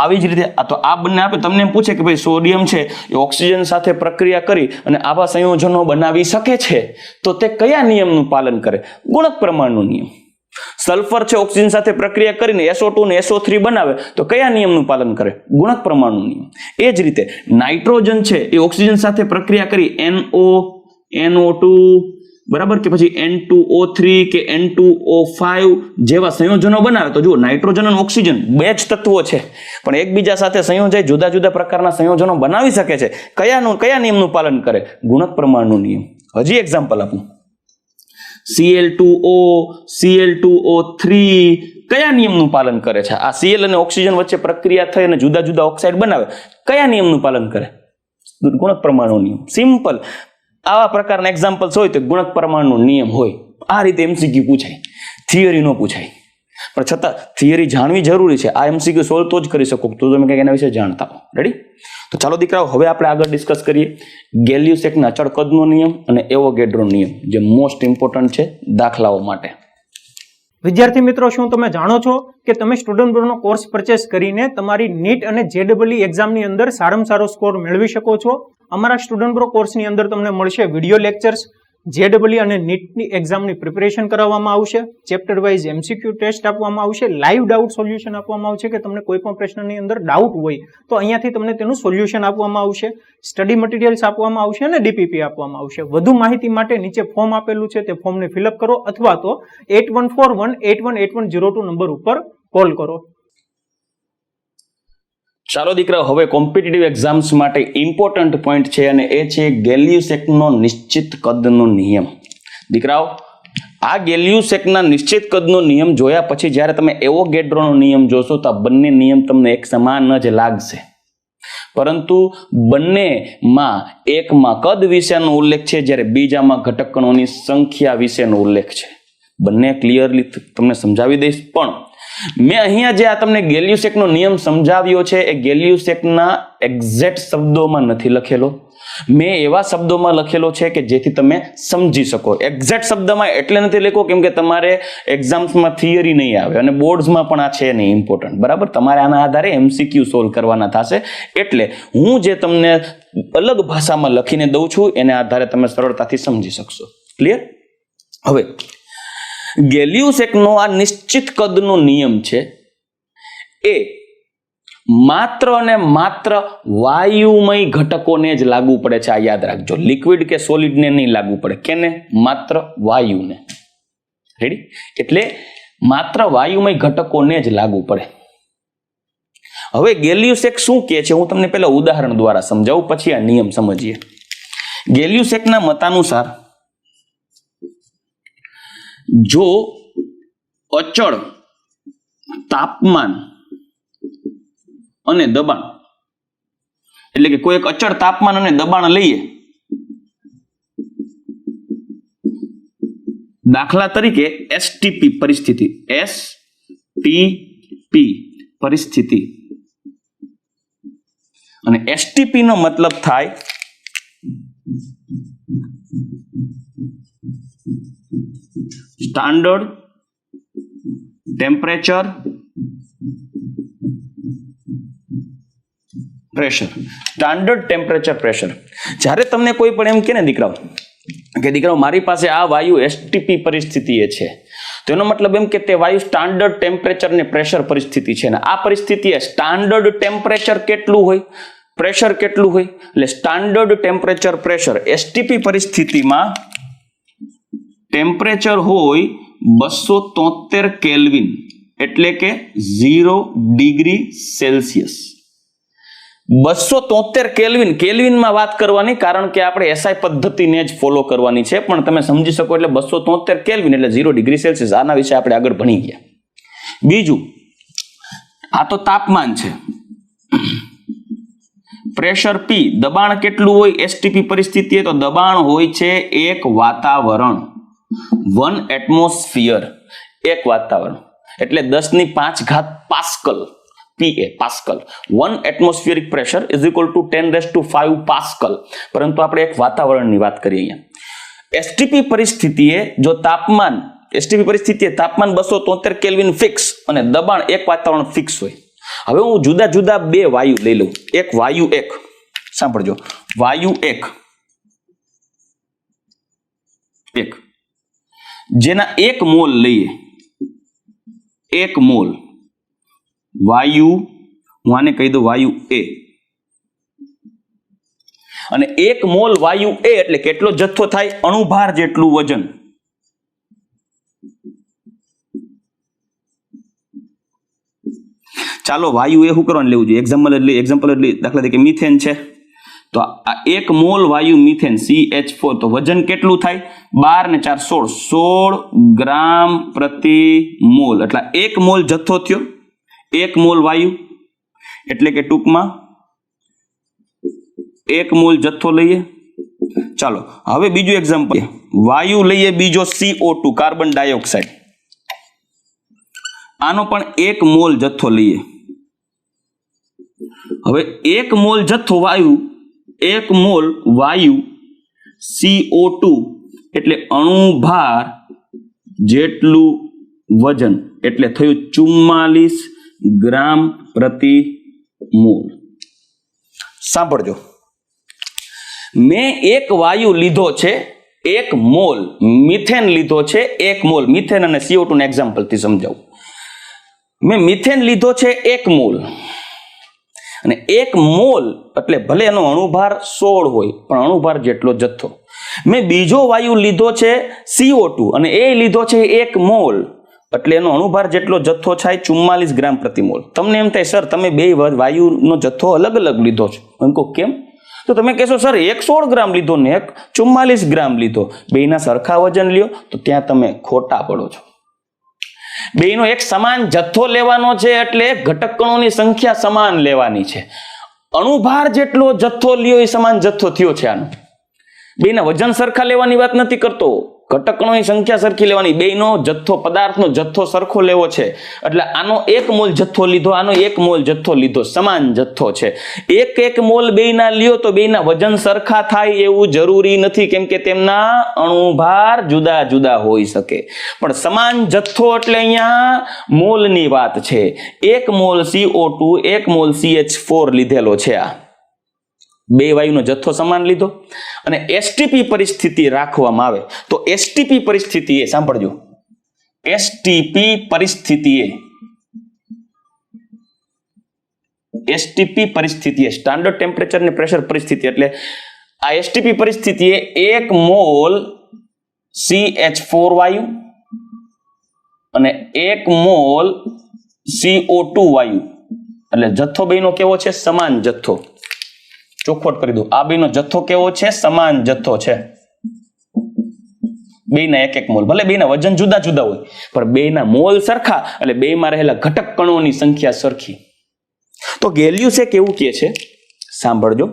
આવી જ રીતે તો આ બંને આપે તમને એમ પૂછે કે ભાઈ સોડિયમ છે એ ઓક્સિજન સાથે પ્રક્રિયા કરી અને આવા સંયોજનો બનાવી શકે છે, તો તે કયા નિયમનું પાલન કરે? ગુણક પ્રમાણનો નિયમ. સલ્ફર છે ઓક્સિજન સાથે પ્રક્રિયા કરીને SO2 ને SO3 બનાવે તો કયા નિયમનું પાલન કરે? ગુણક પ્રમાણનો નિયમ. એ જ રીતે નાઇટ્રોજન છે એ ઓક્સિજન સાથે પ્રક્રિયા કરી NO2 બરાબર કે પછી N2O3 કે N2O5 જેવા સંયોજનો બનાવે. તો જુઓ, નાઇટ્રોજન અને ઓક્સિજન બે જ તત્વો છે પણ એકબીજા સાથે સંયોજાઈ જુદા જુદા પ્રકારના સંયોજનો બનાવી શકે છે. કયા નિયમનું પાલન કરે? ગુણક પ્રમાણનો નિયમ. હજી એક્ઝામ્પલ આપું. Cl2O Cl2O3 કયા નિયમનું પાલન કરે છે? આ Cl અને ઓક્સિજન વચ્ચે પ્રક્રિયા થઈ અને જુદા જુદા ઓક્સાઇડ બનાવે, કયા નિયમનું પાલન કરે? ગુણક પ્રમાણનો નિયમ. સિમ્પલ. આવા પ્રકારના એક્ઝામ્પલ્સ હોય તો ગુણક પ્રમાણનો નિયમ હોય. આ રીતે MCQ પૂછાય, થિયરી નો પૂછાય. પણ છતાં થિયરી જાણવી જરૂરી છે. આ MCQ સોલ્વ તો જ કરી શકો તો તમે કંઈક એના વિશે જાણતા હો. રેડી? તો ચાલો દીકરાઓ, હવે આપણે આગળ ડિસ્કસ કરીએ ગેલિયુસેકના અચળ કદનો નિયમ અને એવોગેડ્રો નિયમ, જે મોસ્ટ ઇમ્પોર્ટન્ટ છે દાખલાઓ માટે. વિદ્યાર્થી મિત્રો, શું તમે જાણો છો કે તમે સ્ટુડન્ટ બ્રોનો કોર્સ પરચેસ કરીને તમારી નીટ અને JEE એક્ઝામની અંદર સારામાં સારો સ્કોર મેળવી શકો છો? અમારા સ્ટુડન્ટ બ્રો કોર્સની અંદર તમને મળશે વિડીયો લેક્ચર્સ, JEE અને નીટની એક્ઝામની પ્રિપેરેશન કરાવવામાં આવશે, ચેપ્ટર વાઇઝ MCQ ટેસ્ટ આપવામાં આવશે, લાઈવ ડાઉટ સોલ્યુશન આપવામાં આવશે કે તમને કોઈ પણ પ્રશ્નની અંદર ડાઉટ હોય તો અહીંયાથી તમને તેનું સોલ્યુશન આપવામાં આવશે, સ્ટડી મટીરિયલ્સ આપવામાં આવશે અને DPP આપવામાં આવશે. વધુ માહિતી માટે નીચે ફોર્મ આપેલું છે તે ફોર્મને ફિલઅપ કરો અથવા તો 8141818102 નંબર ઉપર કોલ કરો. ચાલો દીકરાઓ, હવે કોમ્પિટિટિવ એક્ઝામ્સ માટે ઇમ્પોર્ટન્ટ પોઈન્ટ છે અને એ છે ગેલિયુસેકનો નિશ્ચિત કદનો નિયમ. દીકરાઓ, આ ગેલિયુસેકના નિશ્ચિત કદનો નિયમ જોયા પછી જ્યારે તમે એવોગેડ્રોનો નિયમ જોશો તો આ બંને નિયમ તમને એક સમાન જ લાગશે, પરંતુ બંનેમાં એકમાં કદ વિશેનો ઉલ્લેખ છે જ્યારે બીજામાં ઘટક કણોની સંખ્યા વિશેનો ઉલ્લેખ છે. બંને ક્લિયરલી તમને સમજાવી દઈશ, પણ મેં અહીંયા જે આ તમને ગેલિયુસેકનો નિયમ સમજાવ્યો છે એ ગેલિયુસેકના એક્ઝેક્ટ શબ્દોમાં નથી લખેલો. મેં એવા શબ્દોમાં લખેલો છે કે જેથી તમે સમજી શકો. એક્ઝેક્ટ શબ્દમાં એટલે નથી લખ્યો કેમ કે તમારે એક્ઝામ્સમાં થિયરી નહીં આવે અને બોર્ડ્સમાં પણ આ છે નહીં ઇમ્પોર્ટન્ટ. બરાબર? તમારે આના આધારે MCQ સોલ્વ કરવાના થશે. એટલે હું જે તમને અલગ ભાષામાં લખીને દઉં છું એના આધારે તમે સરળતાથી સમજી શકશો. ક્લિયર? હવે ગેલિયુસેકનો આ નિશ્ચિત કદનો નિયમ છે એ માત્ર અને માત્ર વાયુમય ઘટકોને જ લાગુ પડે છે. આ યાદ રાખજો. લિક્વિડ કે સોલિડને નહીં લાગુ પડે. કેને? માત્ર વાયુને. રેડી? એટલે માત્ર વાયુમય ઘટકોને જ લાગુ પડે. હવે ગેલિયુસેક શું કહે છે હું તમને પહેલા ઉદાહરણ દ્વારા સમજાવું, પછી આ નિયમ સમજીએ. ગેલિયુસેકના મતાનુસાર જો અચળ તાપમાન અને દબાણ, એટલે કે કોઈ એક અચળ તાપમાન અને દબાણ લઈએ, દાખલા તરીકે STP પરિસ્થિતિ, STP પરિસ્થિતિ, અને STP નો મતલબ થાય standard temperature pressure. Standard temperature pressure. જ્યારે તમને કોઈ પણ એમ કે ને દીકરાઓ મારી પાસે આ વાયુ STP પરિસ્થિતિ છે, તો એનો મતલબ એમ કે તે વાયુ સ્ટાન્ડર્ડ ટેમ્પરેચર ને પ્રેશર પરિસ્થિતિ છે ને આ પરિસ્થિતિ સ્ટાન્ડર્ડ ટેમ્પરેચર કેટલું હોય પ્રેશર કેટલું હોય? એટલે સ્ટાન્ડર્ડ ટેમ્પરેચર પ્રેશર એસટીપી પરિસ્થિતિમાં ટેમ્પરેચર હોય 273 કેલ્વિન, એટલે કે 0 ડિગ્રી સેલ્સિયસ. 273 કેલ્વિન, કેલ્વિનમાં વાત કરવાની, કારણ કે આપણે એસઆઈ પદ્ધતિને જ ફોલો કરવાની છે, પણ તમે સમજી શકો એટલે 273 કેલ્વિન એટલે 0 ડિગ્રી સેલ્સિયસ. આના વિશે આપણે આગળ ભણી ગયા. બીજું, આ તો તાપમાન છે. પ્રેશર પી, દબાણ કેટલું હોય એસટીપી પરિસ્થિતિએ? તો દબાણ હોય છે એક વાતાવરણ, 1 એટમોસ્ફિયર, એક વાતાવરણ, એટલે 10⁵ pascal. PA pascal. 1 atmospheric pressure is equal to 10⁵ pascal. પરંતુ આપણે એક વાતાવરણની વાત કરીએ અહીંયા. એસટીપી પરિસ્થિતિએ જો તાપમાન 273 કેલ્વિન ફિક્સ અને દબાણ એક વાતાવરણ ફિક્સ હોય. હવે હું જુદા જુદા બે વાયુ લઈ લઉં. એક વાયુ 1, સાંભળજો, વાયુ 1 જેના 1 મોલ લઈએ, 1 મોલ વાયુ, હું આને કહી દઉં વાયુ A, અને 1 મોલ વાયુ A એટલે કેટલો જથ્થો થાય? અણુભાર જેટલું વજન. ચાલો વાયુ એ શું કરવાનું લેવું જોઈએ? એક્ઝામ્પલ દાખલા તરીકે મિથેન છે, તો આ 1 મોલ વાયુ મિથેન CH4, તો વજન કેટલું થાય? 12 ને 4 16 ગ્રામ પ્રતિ મોલ. એટલે 1 મોલ જથ્થો થયો, 1 મોલ વાયુ, એટલે કે ટૂંકમાં 1 મોલ જથ્થો લઈએ. ચાલો હવે બીજું એક્ઝામ્પલ, વાયુ લઈએ બીજો CO2, કાર્બન ડાયોક્સાઇડ. આનો પણ 1 મોલ જથ્થો લઈએ. હવે 1 મોલ જથ્થો વાયુ, 1 મોલ વાયુ CO2 એટલે અણુભાર જેટલું વજન, એટલે થયું 44 ગ્રામ પ્રતિ મોલ. સાંભળજો, મેં એક વાયુ લીધો છે 1 મોલ, મિથેન લીધો છે 1 મોલ. મિથેન અને CO2 ના એક્ઝામ્પલ થી સમજાવું. મેં મિથેન લીધો છે 1 મોલ, અને 1 મોલ એટલે ભલે એનો અણુભાર 16 હોય, પણ અણુભાર જેટલો જથ્થો. મેં બીજો વાયુ લીધો છે CO2 અને એ લીધો છે 1 મોલ, એટલે એનો અણુભાર જેટલો જથ્થો થાય 44 ગ્રામ પ્રતિ મોલ. તમને એમ થાય સર તમે બે વાયુનો જથ્થો અલગ અલગ લીધો છે. એમ કહો કેમ? તો તમે કહેશો સર 16 ગ્રામ લીધો ને 44 ગ્રામ લીધો, બેયના સરખા વજન લ્યો, તો ત્યાં તમે ખોટા પડો છો. બેયનો એક સમાન જથ્થો લેવાનો છે, એટલે ઘટક કણોની સંખ્યા સમાન લેવાની છે. અણુભાર જેટલો જથ્થો લ્યો એ સમાન જથ્થો થયો છે. આનો બેયના વજન સરખા લેવાની વાત નથી કરતો, ઘટક કણોની સંખ્યા સરખી લેવાની. બેયનો જથ્થો, પદાર્થનો જથ્થો સરખો લેવો છે, એટલે આનો 1 મોલ જથ્થો લીધો, આનો 1 મોલ જથ્થો લીધો, સમાન જથ્થો છે. 1 મોલ બેયના લ્યો તો બેયના વજન સરખા થાય એવું જરૂરી નથી, કેમ કે તેમના અણુભાર જુદા જુદા હોઈ શકે. પણ સમાન જથ્થો એટલે અહીંયા મોલની વાત છે. 1 મોલ CO2, 1 મોલ CH4 લીધેલો છે. આ બે વાયુનો જથ્થો સમાન લીધો, અને એસટીપી પરિસ્થિતિ રાખવામાં આવે તો એસટીપી પરિસ્થિતિએ, સાંભળજો, એસટીપી પરિસ્થિતિએ સ્ટાન્ડર્ડ ટેમ્પરેચર અને પ્રેશર પરિસ્થિતિ, એટલે આ એસટીપી પરિસ્થિતિએ 1 મોલ CH4 વાયુ અને 1 મોલ CO2 વાયુ, એટલે જથ્થો બેનો કેવો છે? સમાન જથ્થો. ચોખવટ કરી દઉં, આ બેનો જથ્થો કેવો છે? સમાન જથ્થો છે. બેના 1 મોલ, ભલે બેના વજન જુદા જુદા હોય, પણ બેના મોલ સરખા, એટલે બેમાં રહેલા ઘટક કણોની સંખ્યા સરખી. તો ગેલિયુસે કેવું કહે છે? સાંભળજો,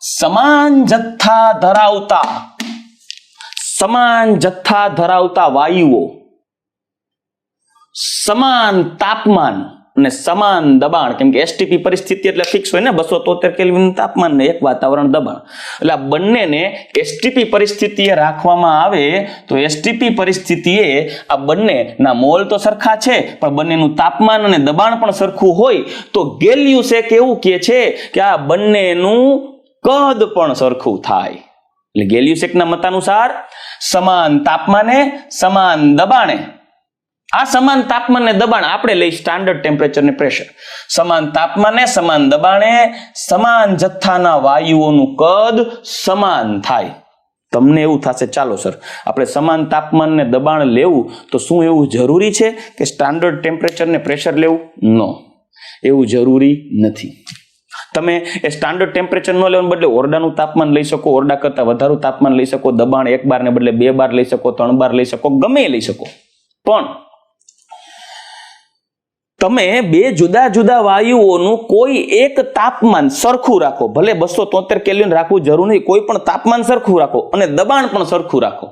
સમાન જથ્થા ધરાવતા વાયુઓ સમાન તાપમાન અને સમાન દબાણ, કેમ કે એસટીપી પરિસ્થિતિ એટલે ફિક્સ હોય ને, 273 કેલ્વિન તાપમાન ને 1 વાતાવરણ દબાણ, એટલે આ બંનેને એસટીપી પરિસ્થિતિએ રાખવામાં આવે તો એસટીપી પરિસ્થિતિએ આ બંનેના મોલ તો સરખા છે, પણ બંનેનું તાપમાન અને દબાણ પણ સરખું હોય, તો ગેલિયુસે કેવું કહે છે કે આ બંનેનું કદ પણ સરખું થાય. એટલે ગેલિયુસેકના મતાનુસાર સમાન તાપમાને, સમાન દબાણે આ સમાન તાપમાન ને દબાણ આપણે લઈ સ્ટાન્ડર્ડ ટેમ્પરેચર ને પ્રેશર. સમાન તાપમાને સમાન દબાણે સમાન જથ્થાના વાયુઓનું કદ સમાન થાય. તમને એવું થશે ચાલો સર આપણે સમાન તાપમાન ને દબાણ લેવું તો શું એવું જરૂરી છે કે સ્ટાન્ડર્ડ ટેમ્પરેચર ને પ્રેશર લેવું? નો, એવું જરૂરી નથી. તમે એ સ્ટાન્ડર્ડ ટેમ્પરેચર ન લેવાને બદલે ઓરડાનું તાપમાન લઈ શકો, ઓરડા કરતા વધારે તાપમાન લઈ શકો, દબાણ 1 બાર ને બદલે 2 બાર લઈ શકો, 3 બાર લઈ શકો, ગમે લઈ શકો. પણ તમે બે જુદા જુદા વાયુઓનું કોઈ એક તાપમાન સરખું રાખો, ભલે 273 કેલ્વિન રાખવું જરૂર નથી, કોઈ પણ તાપમાન સરખું રાખો અને દબાણ પણ સરખું રાખો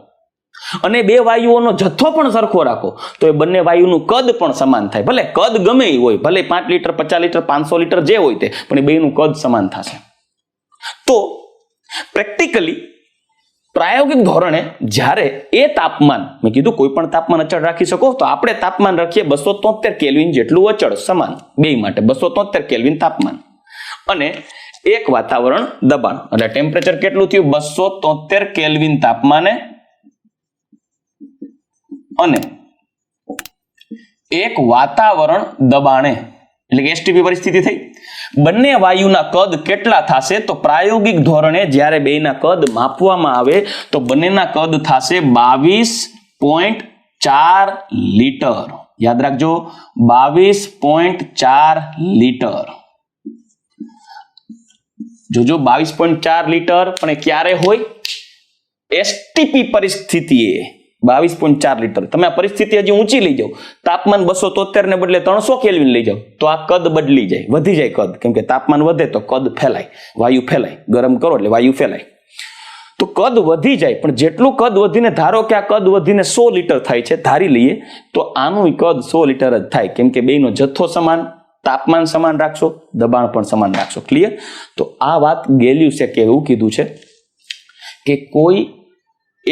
અને બે વાયુઓનો જથ્થો પણ સરખો રાખો તો એ બંને વાયુનું કદ પણ સમાન થાય. ભલે કદ ગમે એ હોય, ભલે 5 લીટર 50 લીટર 500 લીટર જે હોય તે, પણ એ બેનું કદ સમાન થશે. તો પ્રેક્ટિકલી પ્રાયોગિક ધોરણે જ્યારે એ તાપમાન, મેં કીધું કોઈ પણ તાપમાન અચળ રાખી શકો, તો આપણે તાપમાન રાખીએ 273 કેલ્વિન જેટલું અચળ સમાન બે માટે, 273 કેલ્વિન તાપમાન અને એક વાતાવરણ દબાણ, એટલે ટેમ્પરેચર કેટલું થયું? 273 કેલ્વિન તાપમાને અને એક વાતાવરણ દબાણે, એટલે કે એસટીપી પરિસ્થિતિ થઈ. બંને વાયુના કદ કેટલા થશે? તો પ્રાયોગિક ધોરણે જ્યારે બેના કદ માપવામાં આવે તો બંનેના કદ થશે 22.4 લીટર. યાદ રાખજો 22.4 લીટર. જોજો 22.4 લીટર, પણ એ ક્યારે હોય? એસટીપી પરિસ્થિતિએ 22.4 લીટર. તમે આ પરિસ્થિતિ હજી ઊંચી લઈ જાઓ, તાપમાન 273 ને બદલે 300 કેલ્વિન લઈ જાઓ તો આ કદ બદલી જાય, વધી જાય કદ, કેમ કે તાપમાન વધે તો કદ ફેલાય, વાયુ ફેલાય, ગરમ કરો એટલે વાયુ ફેલાય, તો કદ વધી જાય. પણ જેટલું કદ વધીને, ધારો કે આ કદ વધીને 100 લીટર થાય છે, ધારી લઈએ તો આનું કદ 100 લીટર જ થાય, કેમ કે બેનો જથ્થો સમાન, તાપમાન સમાન રાખશો, દબાણ પણ સમાન રાખશો. ક્લિયર? તો આ વાત ગેલ્યુસે એવું કીધું છે કે કોઈ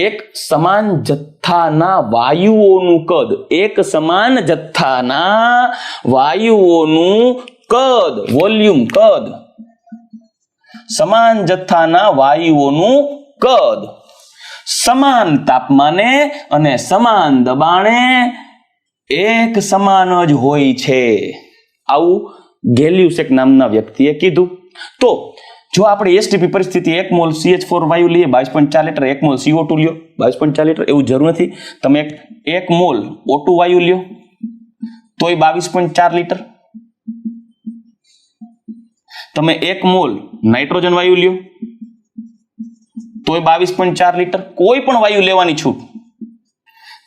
એક સમાન જથ્થાના વાયુઓનું કદ, એક સમાન જથ્થાના વાયુઓનું કદ, વોલ્યુમ કદ, સમાન જથ્થાના વાયુઓનું કદ સમાન તાપમાને અને સમાન દબાણે એક સમાન જ હોય છે. આવું ગેલ્યુસેક નામના વ્યક્તિએ કીધું. તો જો આપણે એસટીપી પરિસ્થિતિ 1 મોલ CH4 વાયુ લઈએ 22.4 લીટર, 1 મોલ CO2 લ્યો 22.4 લીટર, એવું જરૂર નથી. તમે 1 મોલ O2 વાયુ લ્યો તોય 22.4 લીટર. તમે 1 મોલ નાઇટ્રોજન વાયુ લ્યો તોય 22.4 લીટર. કોઈ પણ વાયુ લેવાની છૂટ.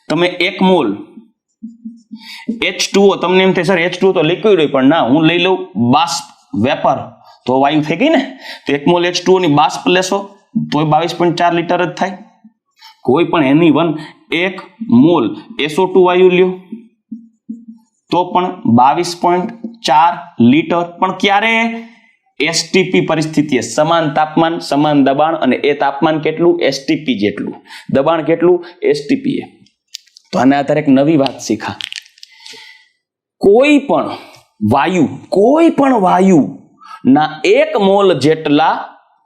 તમે 1 મોલ H2O, તમને એમ થાય સર H2O તો લિક્વિડ હોય, પણ ના, હું લઈ લઉં બાષ્પ, વેપર, તો વાયુ થઈ ગઈ ને. તો 1 મોલ H2O ની બાષ્પ લેશો તોય 22.4 લીટર જ થાય. કોઈ પણ એની 1 મોલ SO2 વાયુ લ્યો તો પણ 22.4 લીટર. પણ ક્યારે? એસટીપી પરિસ્થિતિએ, સમાન તાપમાન, સમાન દબાણ અને એ તાપમાન કેટલું? એસટીપી જેટલું. દબાણ કેટલું? એસટીપી. તો આના આધારે એક નવી વાત શીખા. કોઈ પણ વાયુ ના 1 મોલ જેટલા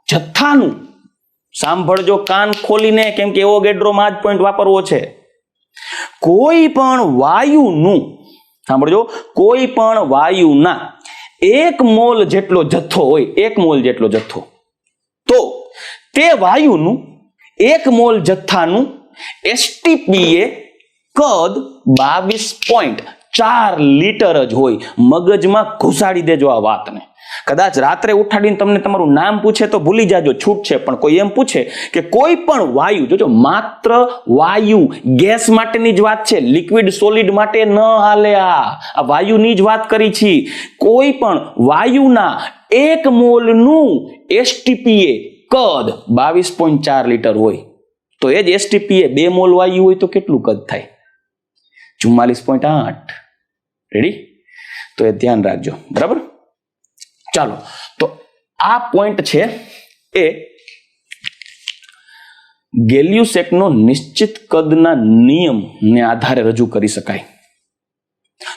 જથ્થાનું, સાંભળજો કાન ખોલીને, કેમ કે એવો ગેડ્રોમાં જ પોઈન્ટ વાપરવો છે. કોઈ પણ વાયુનું, સાંભળજો, કોઈ પણ વાયુના 1 મોલ જેટલો જથ્થો હોય, 1 મોલ જેટલો જથ્થો, તો તે વાયુનું 1 મોલ જથ્થાનું એસટીપી એ કદ 22.4 લીટર જ હોય. મગજમાં ઘુસાડી દેજો આ વાતને. કદાચ રાત્રે ઉઠાડીને તમને તમારું નામ પૂછે તો ભૂલી જાજો, છૂટ છે. પણ કોઈ એમ પૂછે કે કોઈ પણ વાયુ, જોજો માત્ર વાયુ, ગેસ માટેની જ વાત છે, લિક્વિડ સોલિડ માટે ન હાલે. આ વાયુની જ વાત કરી છે. કોઈ પણ વાયુના 1 મોલનું એસટીપી કદ 22.4 લીટર હોય તો એ જ એસટીપી 2 મોલ વાયુ હોય તો કેટલું કદ થાય? 44.8. રેડી? તો એ ધ્યાન રાખજો. બરાબર? ચાલો, તો આ પોઈન્ટ છે એ ગેલ્યુસેકનો નિશ્ચિત કદના નિયમને આધારે રજૂ કરી શકાય.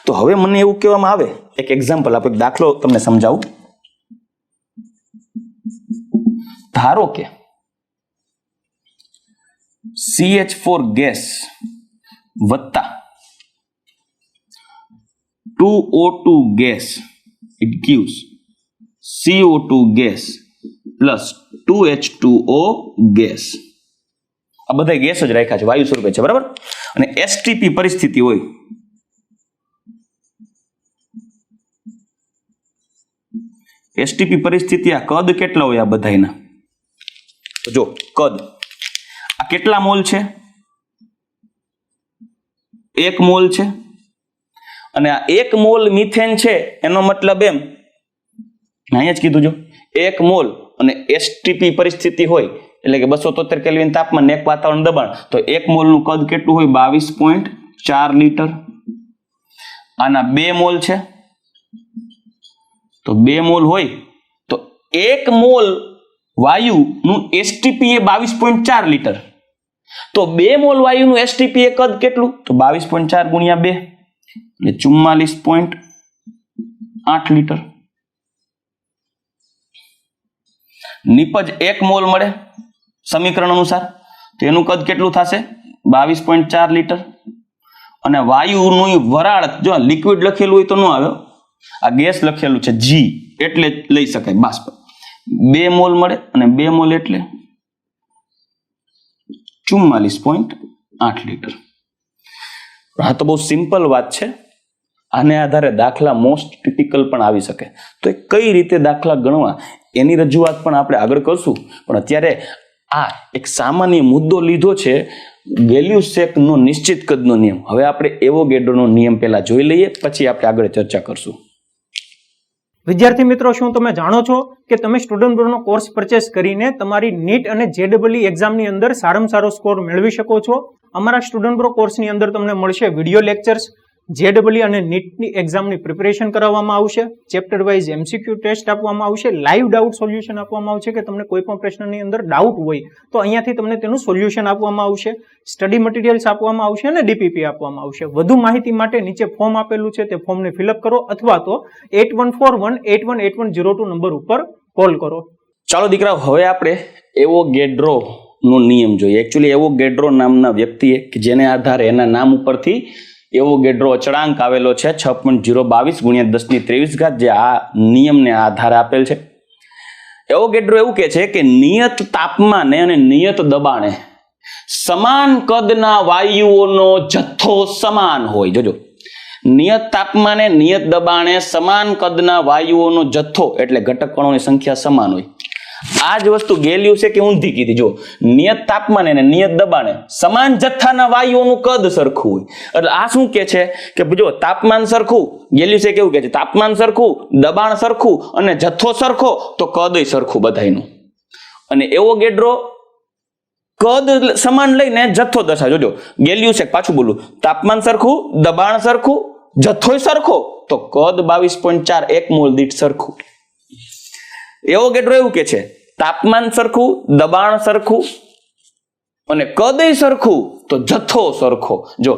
તો હવે મને એવું કહેવામાં આવે, એક એક્ઝામ્પલ આપો, એક દાખલો તમને સમજાવું. ધારો કે CH4 ગેસ વત્તા 2O2 gas, it gives CO2 gas plus 2H2O gas. આ બધા ગેસ જ રાખ્યા છે, વાયુ સ્વરૂપે છે, બરાબર. અને એસટીપી પરિસ્થિતિ હોય, એસટીપી પરિસ્થિતિ આ કદ કેટલા હોય આ બધાયના? જો કદ આ કેટલા મોલ છે? 1 મોલ છે. અને આ 1 મોલ મિથેન છે એનો મતલબ એમ, અહીંયા જ કીધું, જો 1 મોલ અને એસટીપી પરિસ્થિતિ હોય એટલે કે 273 કેલ્વિન તાપમાન, એક વાતાવરણ દબાણ, તો 1 મોલનું કદ કેટલું હોય? 22.4 લીટર. આના 2 મોલ છે, તો 2 મોલ હોય તો 1 મોલ વાયુનું એસટીપી એ 22.4 લીટર. તો 2 મોલ વાયુનું એસટીપી એ કદ કેટલું? તો 22.4 ગુણ્યા 2 એટલે 44.8 લીટર. નિપજ 1 મોલ મળે સમીકરણ અનુસાર, તો એનું કદ કેટલું થશે? 22.4 લીટર. અને વાયુનું વરાળ, જો લિક્વિડ લખેલું હોય તો ન આવે, આ ગેસ લખેલું છે જી, એટલે લઈ શકાય બાષ્પ. 2 મોલ મળે અને 2 મોલ એટલે 44.8 લીટર. આ તો બહુ સિમ્પલ વાત છે. આને આધારે દાખલા મોસ્ટ ટિપિકલ પણ આવી શકે. તો એ કઈ રીતે દાખલા ગણવા એની રજૂઆત પણ આપણે આગળ કરશું. પણ અત્યારે આ એક સામાન્ય મુદ્દો લીધો છે, ગેલ્યુસેકનો નિશ્ચિત કદનો નિયમ. હવે આપણે એવોગેડ્રોનો નિયમ પહેલા જોઈ લઈએ, પછી આપણે આગળ ચર્ચા કરશું. વિદ્યાર્થી મિત્રો, શું તમે જાણો છો કે તમે સ્ટુડન્ટ બ્રોનો કોર્સ પરચેસ કરીને તમારી નીટ અને જેડબલઈ એક્ઝામની અંદર સારામાં સારો સ્કોર મેળવી શકો છો? અમારા સ્ટુડન્ટ બ્રો કોર્સની અંદર તમને મળશે વિડીયો લેક્ચર્સ, જેડબલઈ અને નીટની એક્ઝામની પ્રિપેરેશન કરાવવામાં આવશે, ચેપ્ટર વાઇઝ એમસીક્યુ ટેસ્ટ આપવામાં આવશે, લાઈવ ડાઉટ સોલ્યુશન આપવામાં આવશે કે તમને કોઈ પણ પ્રશ્નની અંદર ડાઉટ હોય તો અહીંયાથી તમને તેનું સોલ્યુશન આપવામાં આવશે, સ્ટડી મટીરિયલ્સ આપવામાં આવશે અને ડીપીપી આપવામાં આવશે. વધુ માહિતી માટે નીચે ફોર્મ આપેલું છે, તે ફોર્મને ફિલઅપ કરો અથવા તો 8141818102 નંબર ઉપર કોલ કરો. ચાલો દીકરાઓ, હવે આપણે એવોગેડ્રો નો નિયમ જોઈએ. એકચ્યુઅલી એવોગેડ્રો નામના વ્યક્તિએ કે જેને આધારે એના નામ ઉપરથી એવોગેડ્રો અચળાંક આવેલો છે 6.022 ગુણ્યા 10⁻23, જે આ નિયમને આધારે આપેલ છે. એવોગેડ્રો એવું કહે છે કે નિયત તાપમાને અને નિયત દબાણે સમાન કદના વાયુઓનો જથ્થો સમાન હોય. જોજો, નિયત તાપમાને નિયત દબાણે સમાન કદના વાયુઓનો જથ્થો એટલે ઘટક કણોની સંખ્યા સમાન હોય. આ જ વસ્તુ ગેલ્યુસે કે ઊંધી કીધી. જો નિયત તાપમાને અને નિયત દબાણે સમાન જથ્થાના વાયુઓનું કદ સરખું હોય. એટલે આ શું કે છે કે જો તાપમાન સરખું, ગેલ્યુસે કેવું કે છે, તાપમાન સરખું, દબાણ સરખું અને જથ્થો સરખો તો કદય સરખું બધાયનું. અને એવોગેડ્રો કદ સમાન લઈને જથ્થો દર્શાવે. જોજો, ગેલ્યુસે, પાછું બોલું, તાપમાન સરખું, દબાણ સરખું, જથ્થોય સરખો તો કદ 22.4 1 મોલ દીઠ સરખું. એવોગેડ્રો એવું કે છે તાપમાન સરખું, દબાણ સરખું અને કદય સરખું તો જથ્થો સરખો. જો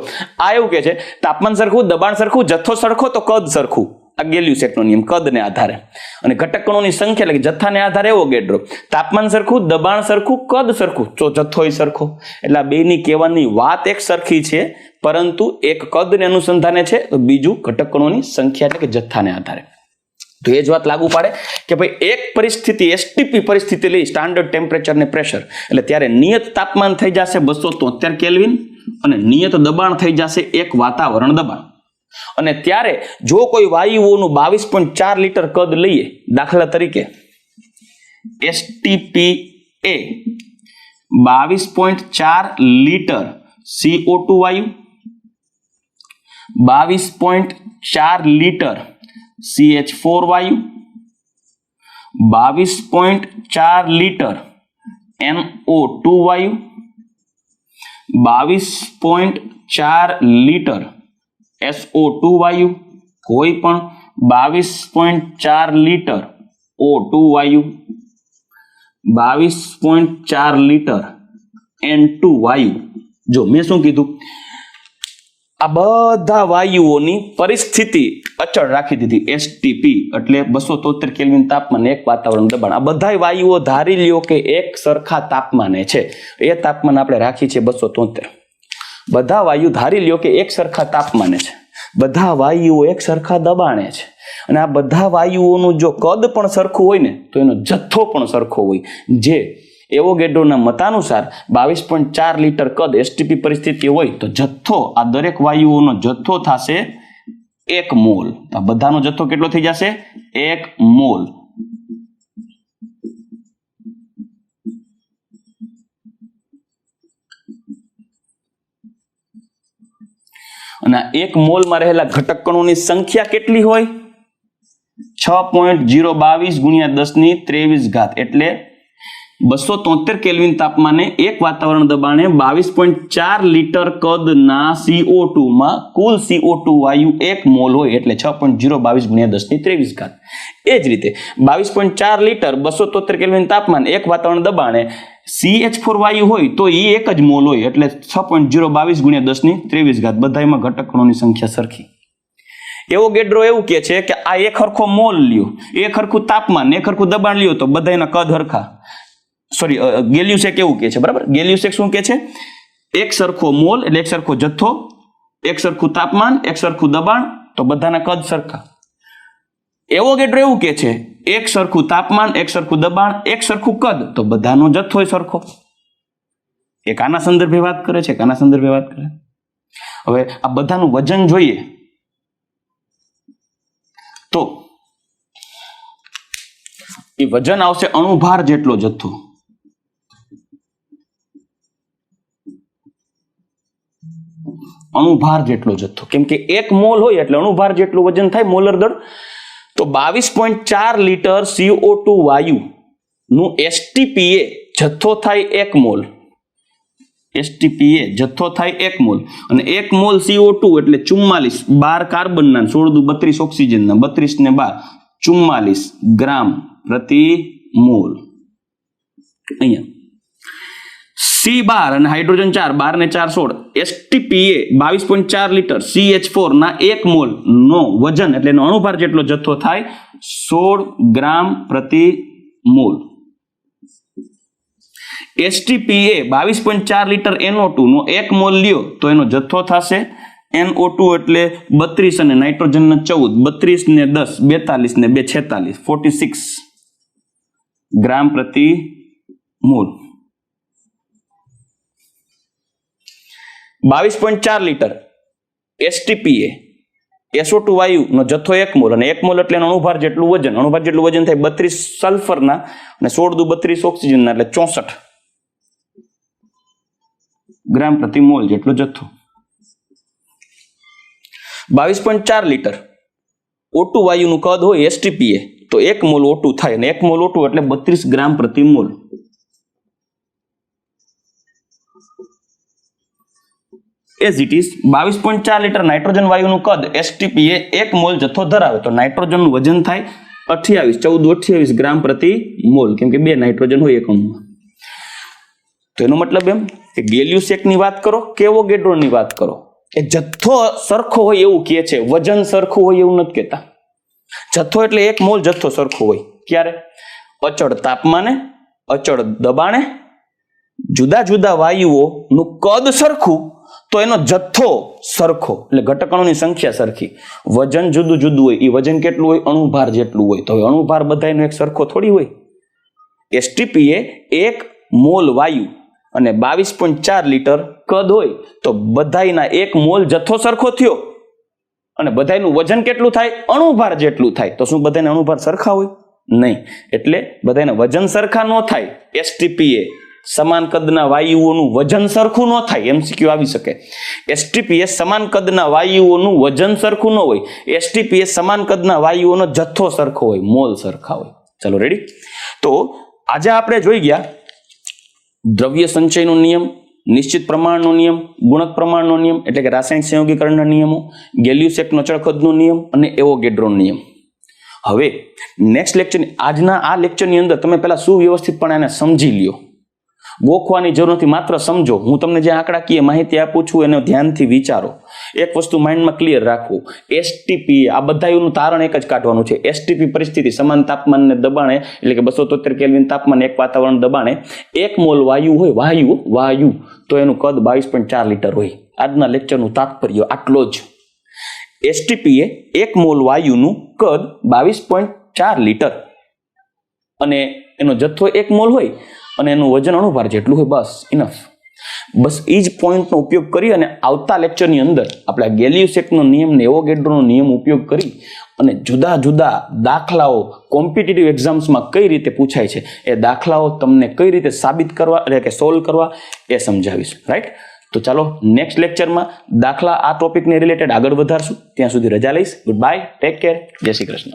આ એવું કે છે તાપમાન સરખું, દબાણ સરખું, જથ્થો સરખો તો કદ સરખું. આ ગેલ્યુસેકનો નિયમ, કદને આધારે. અને ઘટક કણોની સંખ્યા એટલે કે જથ્થાને આધારે એવોગેડ્રો. તાપમાન સરખું, દબાણ સરખું, કદ સરખું તો જથ્થોય સરખો. એટલે આ બેની કહેવાની વાત એક સરખી છે, પરંતુ એક કદને અનુસંધાને છે તો બીજું ઘટક કણોની સંખ્યા એટલે કે જથ્થાને આધારે. તો એ જ વાત લાગુ પાડે કે ભાઈ એક પરિસ્થિતિ, એસટીપી પરિસ્થિતિ લઈ, સ્ટાન્ડર્ડ ટેમ્પરેચર ને પ્રેશર, એટલે ત્યારે નિયત તાપમાન થઈ જશે 273 કેલ્વિન અને નિયત દબાણ થઈ જશે 1 વાતાવરણ દબાણ. અને ત્યારે જો કોઈ વાયુઓનું 22.4 લીટર કદ લઈએ, દાખલા તરીકે એસટીપી એ 22.4 લીટર CO2 વાયુ, 22.4 લીટર CH4 વાયુ, 22.4 લીટર NO2 વાયુ, 22.4 લીટર SO2 વાયુ, કોઈ પણ 22.4 લીટર O2 વાયુ, 22.4 લીટર N2 વાયુ. જો મેં શું કીધું, આ બધા વાયુઓની પરિસ્થિતિ અચળ રાખી દીધી. એસટીપી એટલે 273 કેલ્વિન તાપમાન, 1 વાતાવરણ દબાણ. આ બધા વાયુઓ ધારી લ્યો કે એક સરખા તાપમાને છે. એ તાપમાન આપણે રાખી છે 273. બધા વાયુ ધારી લ્યો કે એક સરખા તાપમાને છે. બધા વાયુઓ એક સરખા દબાણે છે અને આ બધા વાયુઓનું જો કદ પણ સરખું હોય ને તો એનો જથ્થો પણ સરખો હોય, જે એવોગેડ્રોના મતાનુસાર 22.4 લીટર કદ એસટીપી પરિસ્થિતિ હોય તો જથ્થો આ દરેક વાયુઓનો જથ્થો થશે 1 મોલ. આ બધાનો જથ્થો કેટલો થઈ જશે? 1 મોલ. અને આ 1 મોલમાં રહેલા ઘટક કણોની સંખ્યા કેટલી હોય? 6.022 ગુણ્યા 10⁻23 એટલે 273 કેલ્વિન તાપમાને એક વાતાવરણ દબાણે 22.4 લીટર કદના CO2 માં કુલ CO2 વાયુ 1 મોલ હોય એટલે 6.022 ગુણ્યા 10⁻23. એ જ રીતે 22.4 લીટર 273 કેલ્વિન તાપમાન એક વાતાવરણ દબાણે CH4 વાયુ હોય તો એ એક જ મોલ હોય એટલે 6.022 ગુણ્યા 10⁻23. બધામાં ઘટક કણોની સંખ્યા સરખી. એવોગેડ્રો એવું કહે છે કે આ એક હરખો મોલ લ્યો, એક હરખું તાપમાન, એક હરખું દબાણ લ્યો તો બધાના કદ હરખા. સોરી, ગેલ્યુસેક એવું કહે છે, બરાબર. ગેલ્યુસેક શું કહે છે? એક સરખો મોલ એટલે એક સરખો જથ્થો, એક સરખું તાપમાન, એક સરખું દબાણ તો બધાના કદ સરખા. એવોગેડ્રો એવું કહે છે એક સરખું તાપમાન, એક સરખું દબાણ, એક સરખું કદ તો બધાનો જથ્થો સરખો. એક આના સંદર્ભે વાત કરે છે, એક આના સંદર્ભે વાત કરે. હવે આ બધાનું વજન જોઈએ તો એ વજન આવશે અણુભાર જેટલો જથ્થો. અણુભાર જેટલો જથ્થો, કેમ કે 1 મોલ હોય એટલે અણુભાર જેટલું વજન થાય, મોલર દળ. તો 22.4 લીટર CO2 વાયુ નું STPA જથ્થો થાય 1 મોલ. STPA જથ્થો થાય 1 મોલ અને 1 મોલ CO2 એટલે 44, 12 કાર્બનના, 16 × 32 ઓક્સિજનના, 32 ને 12 44 ગ્રામ પ્રતિ મોલ. અહીંયા C12 અને હાઇડ્રોજન 4, 12 ને 4 16. STPA 22.4 લીટર CH4 ના 1 મોલ નો વજન એટલે એનો અણુભાર જેટલો જથ્થો થાય 16 ગ્રામ પ્રતિ મોલ. STPA 22.4 લીટર NO2 નો 1 મોલ લ્યો તો એનો જથ્થો થશે NO2 એટલે 32 અને નાઇટ્રોજન 14, 32 ને 10 42 ને 2 46 46 ગ્રામ પ્રતિ મોલ. 22.4 લીટર STPA SO2 વાયુ નો જથ્થો 1 મોલ અને 1 મોલ એટલે અણુભાર જેટલું વજન. અણુભાર જેટલું વજન થાય 32 સલ્ફરના અને 16 × 32 ઓક્સિજનના એટલે 64 ગ્રામ પ્રતિ મોલ જેટલો જથ્થો. 22.4 લીટર O2 વાયુનું કદ હોય STPA તો 1 મોલ O2 થાય અને 1 મોલ O2 એટલે 32 ગ્રામ પ્રતિ mole. As it is 22.4 litre nitrogen વાયુનું કદ STPA 1 મોલ જથ્થો ધરાવે તો નાઇટ્રોજનનું વજન થાય 28 ગ્રામ પ્રતિ મોલ, કેમ કે 2 નાઇટ્રોજન હોય એક અણુમાં. તો એનો મતલબ એમ કે ગેલ્યુસેકની વાત કરો કે એવોગેડ્રોની વાત કરો, એ જથ્થો સરખો હોય એવું કહે છે, વજન સરખું હોય એવું નથી કહેતા. જથ્થો એટલે 1 મોલ જથ્થો સરખો હોય. ક્યારે? અચળ તાપમાને, અચળ દબાણે, જુદા જુદા વાયુઓનું કદ સરખું તો એનો જથ્થો સરખો એટલે ઘટકણોની સંખ્યા સરખી. વજન જુદું જુદું હોય, એ વજન કેટલું હોય? અણુભાર જેટલું હોય. તો હવે અણુભાર બધાનો એક સરખો થોડી હોય. STPA 1 મોલ વાયુ અને 22.4 લીટર કદ હોય તો બધાયના 1 મોલ જથ્થો સરખો થયો અને બધાયનું વજન કેટલું થાય? અણુભાર જેટલું થાય. તો શું બધાયના અણુભાર સરખા હોય? નહીં. એટલે બધાયના વજન સરખા ન થાય. STPA સમાન કદના વાયુઓનું વજન સરખું ન થાય. MCQ આવી શકે. STPA સમાન કદના વાયુઓનું વજન સરખું ન હોય. STPA સમાન કદના વાયુઓનો જથ્થો સરખો હોય, મોલ સરખા હોય. ચલો રેડી. તો આજે આપણે જોઈ ગયા દ્રવ્ય સંચયનો નિયમ, નિશ્ચિત પ્રમાણનો નિયમ, ગુણક પ્રમાણનો નિયમ એટલે કે રાસાયણિક સંયોગીકરણના નિયમો, ગેલ્યુસેકનો અચળ કદનો નિયમ અને એવોગેડ્રોનો નિયમ. હવે નેક્સ્ટ લેક્ચર, આજના આ લેક્ચરની અંદર તમે પહેલા સુવ્યવસ્થિતપણે આને સમજી લ્યો. ગોખવાની જરૂર નથી, માત્ર સમજો. હું તમને જે આંકડાકીય માહિતી આપું છું એને ધ્યાનથી વિચારો. એક વસ્તુ માઇન્ડમાં ક્લિયર રાખવું, STPA આ બધાનું તારણ એક જ કાઢવાનું છે. STP પરિસ્થિતિ સમાન તાપમાન ને દબાણે એટલે કે 273 કેલ્વિન તાપમાન એક વાતાવરણ દબાણે 1 મોલ વાયુ હોય, વાયુ તો એનું કદ 22.4 લીટર હોય. આજના લેક્ચરનું તાત્પર્ય આટલો જ. એસટીપી એ 1 મોલ વાયુનું કદ 22.4 લીટર અને એનો જથ્થો 1 મોલ હોય અને એનું વજન અણુભાર જેટલું હોય, બસ ઇનફ. બસ એ જ પોઈન્ટનો ઉપયોગ કરી અને આવતા લેક્ચરની અંદર આપણે આ ગેલિયુસેકનો નિયમ ને એવોગેડ્રોનો નિયમ ઉપયોગ કરી અને જુદા જુદા દાખલાઓ કોમ્પિટિટિવ એક્ઝામ્સમાં કઈ રીતે પૂછાય છે એ દાખલાઓ તમને કઈ રીતે સાબિત કરવા એટલે કે સોલ્વ કરવા એ સમજાવીશ. રાઈટ? તો ચાલો નેક્સ્ટ લેક્ચરમાં દાખલા આ ટોપિકને રિલેટેડ આગળ વધારશું. ત્યાં સુધી રજા લઈશ. ગુડ બાય, ટેક કેર, જય શ્રી કૃષ્ણ.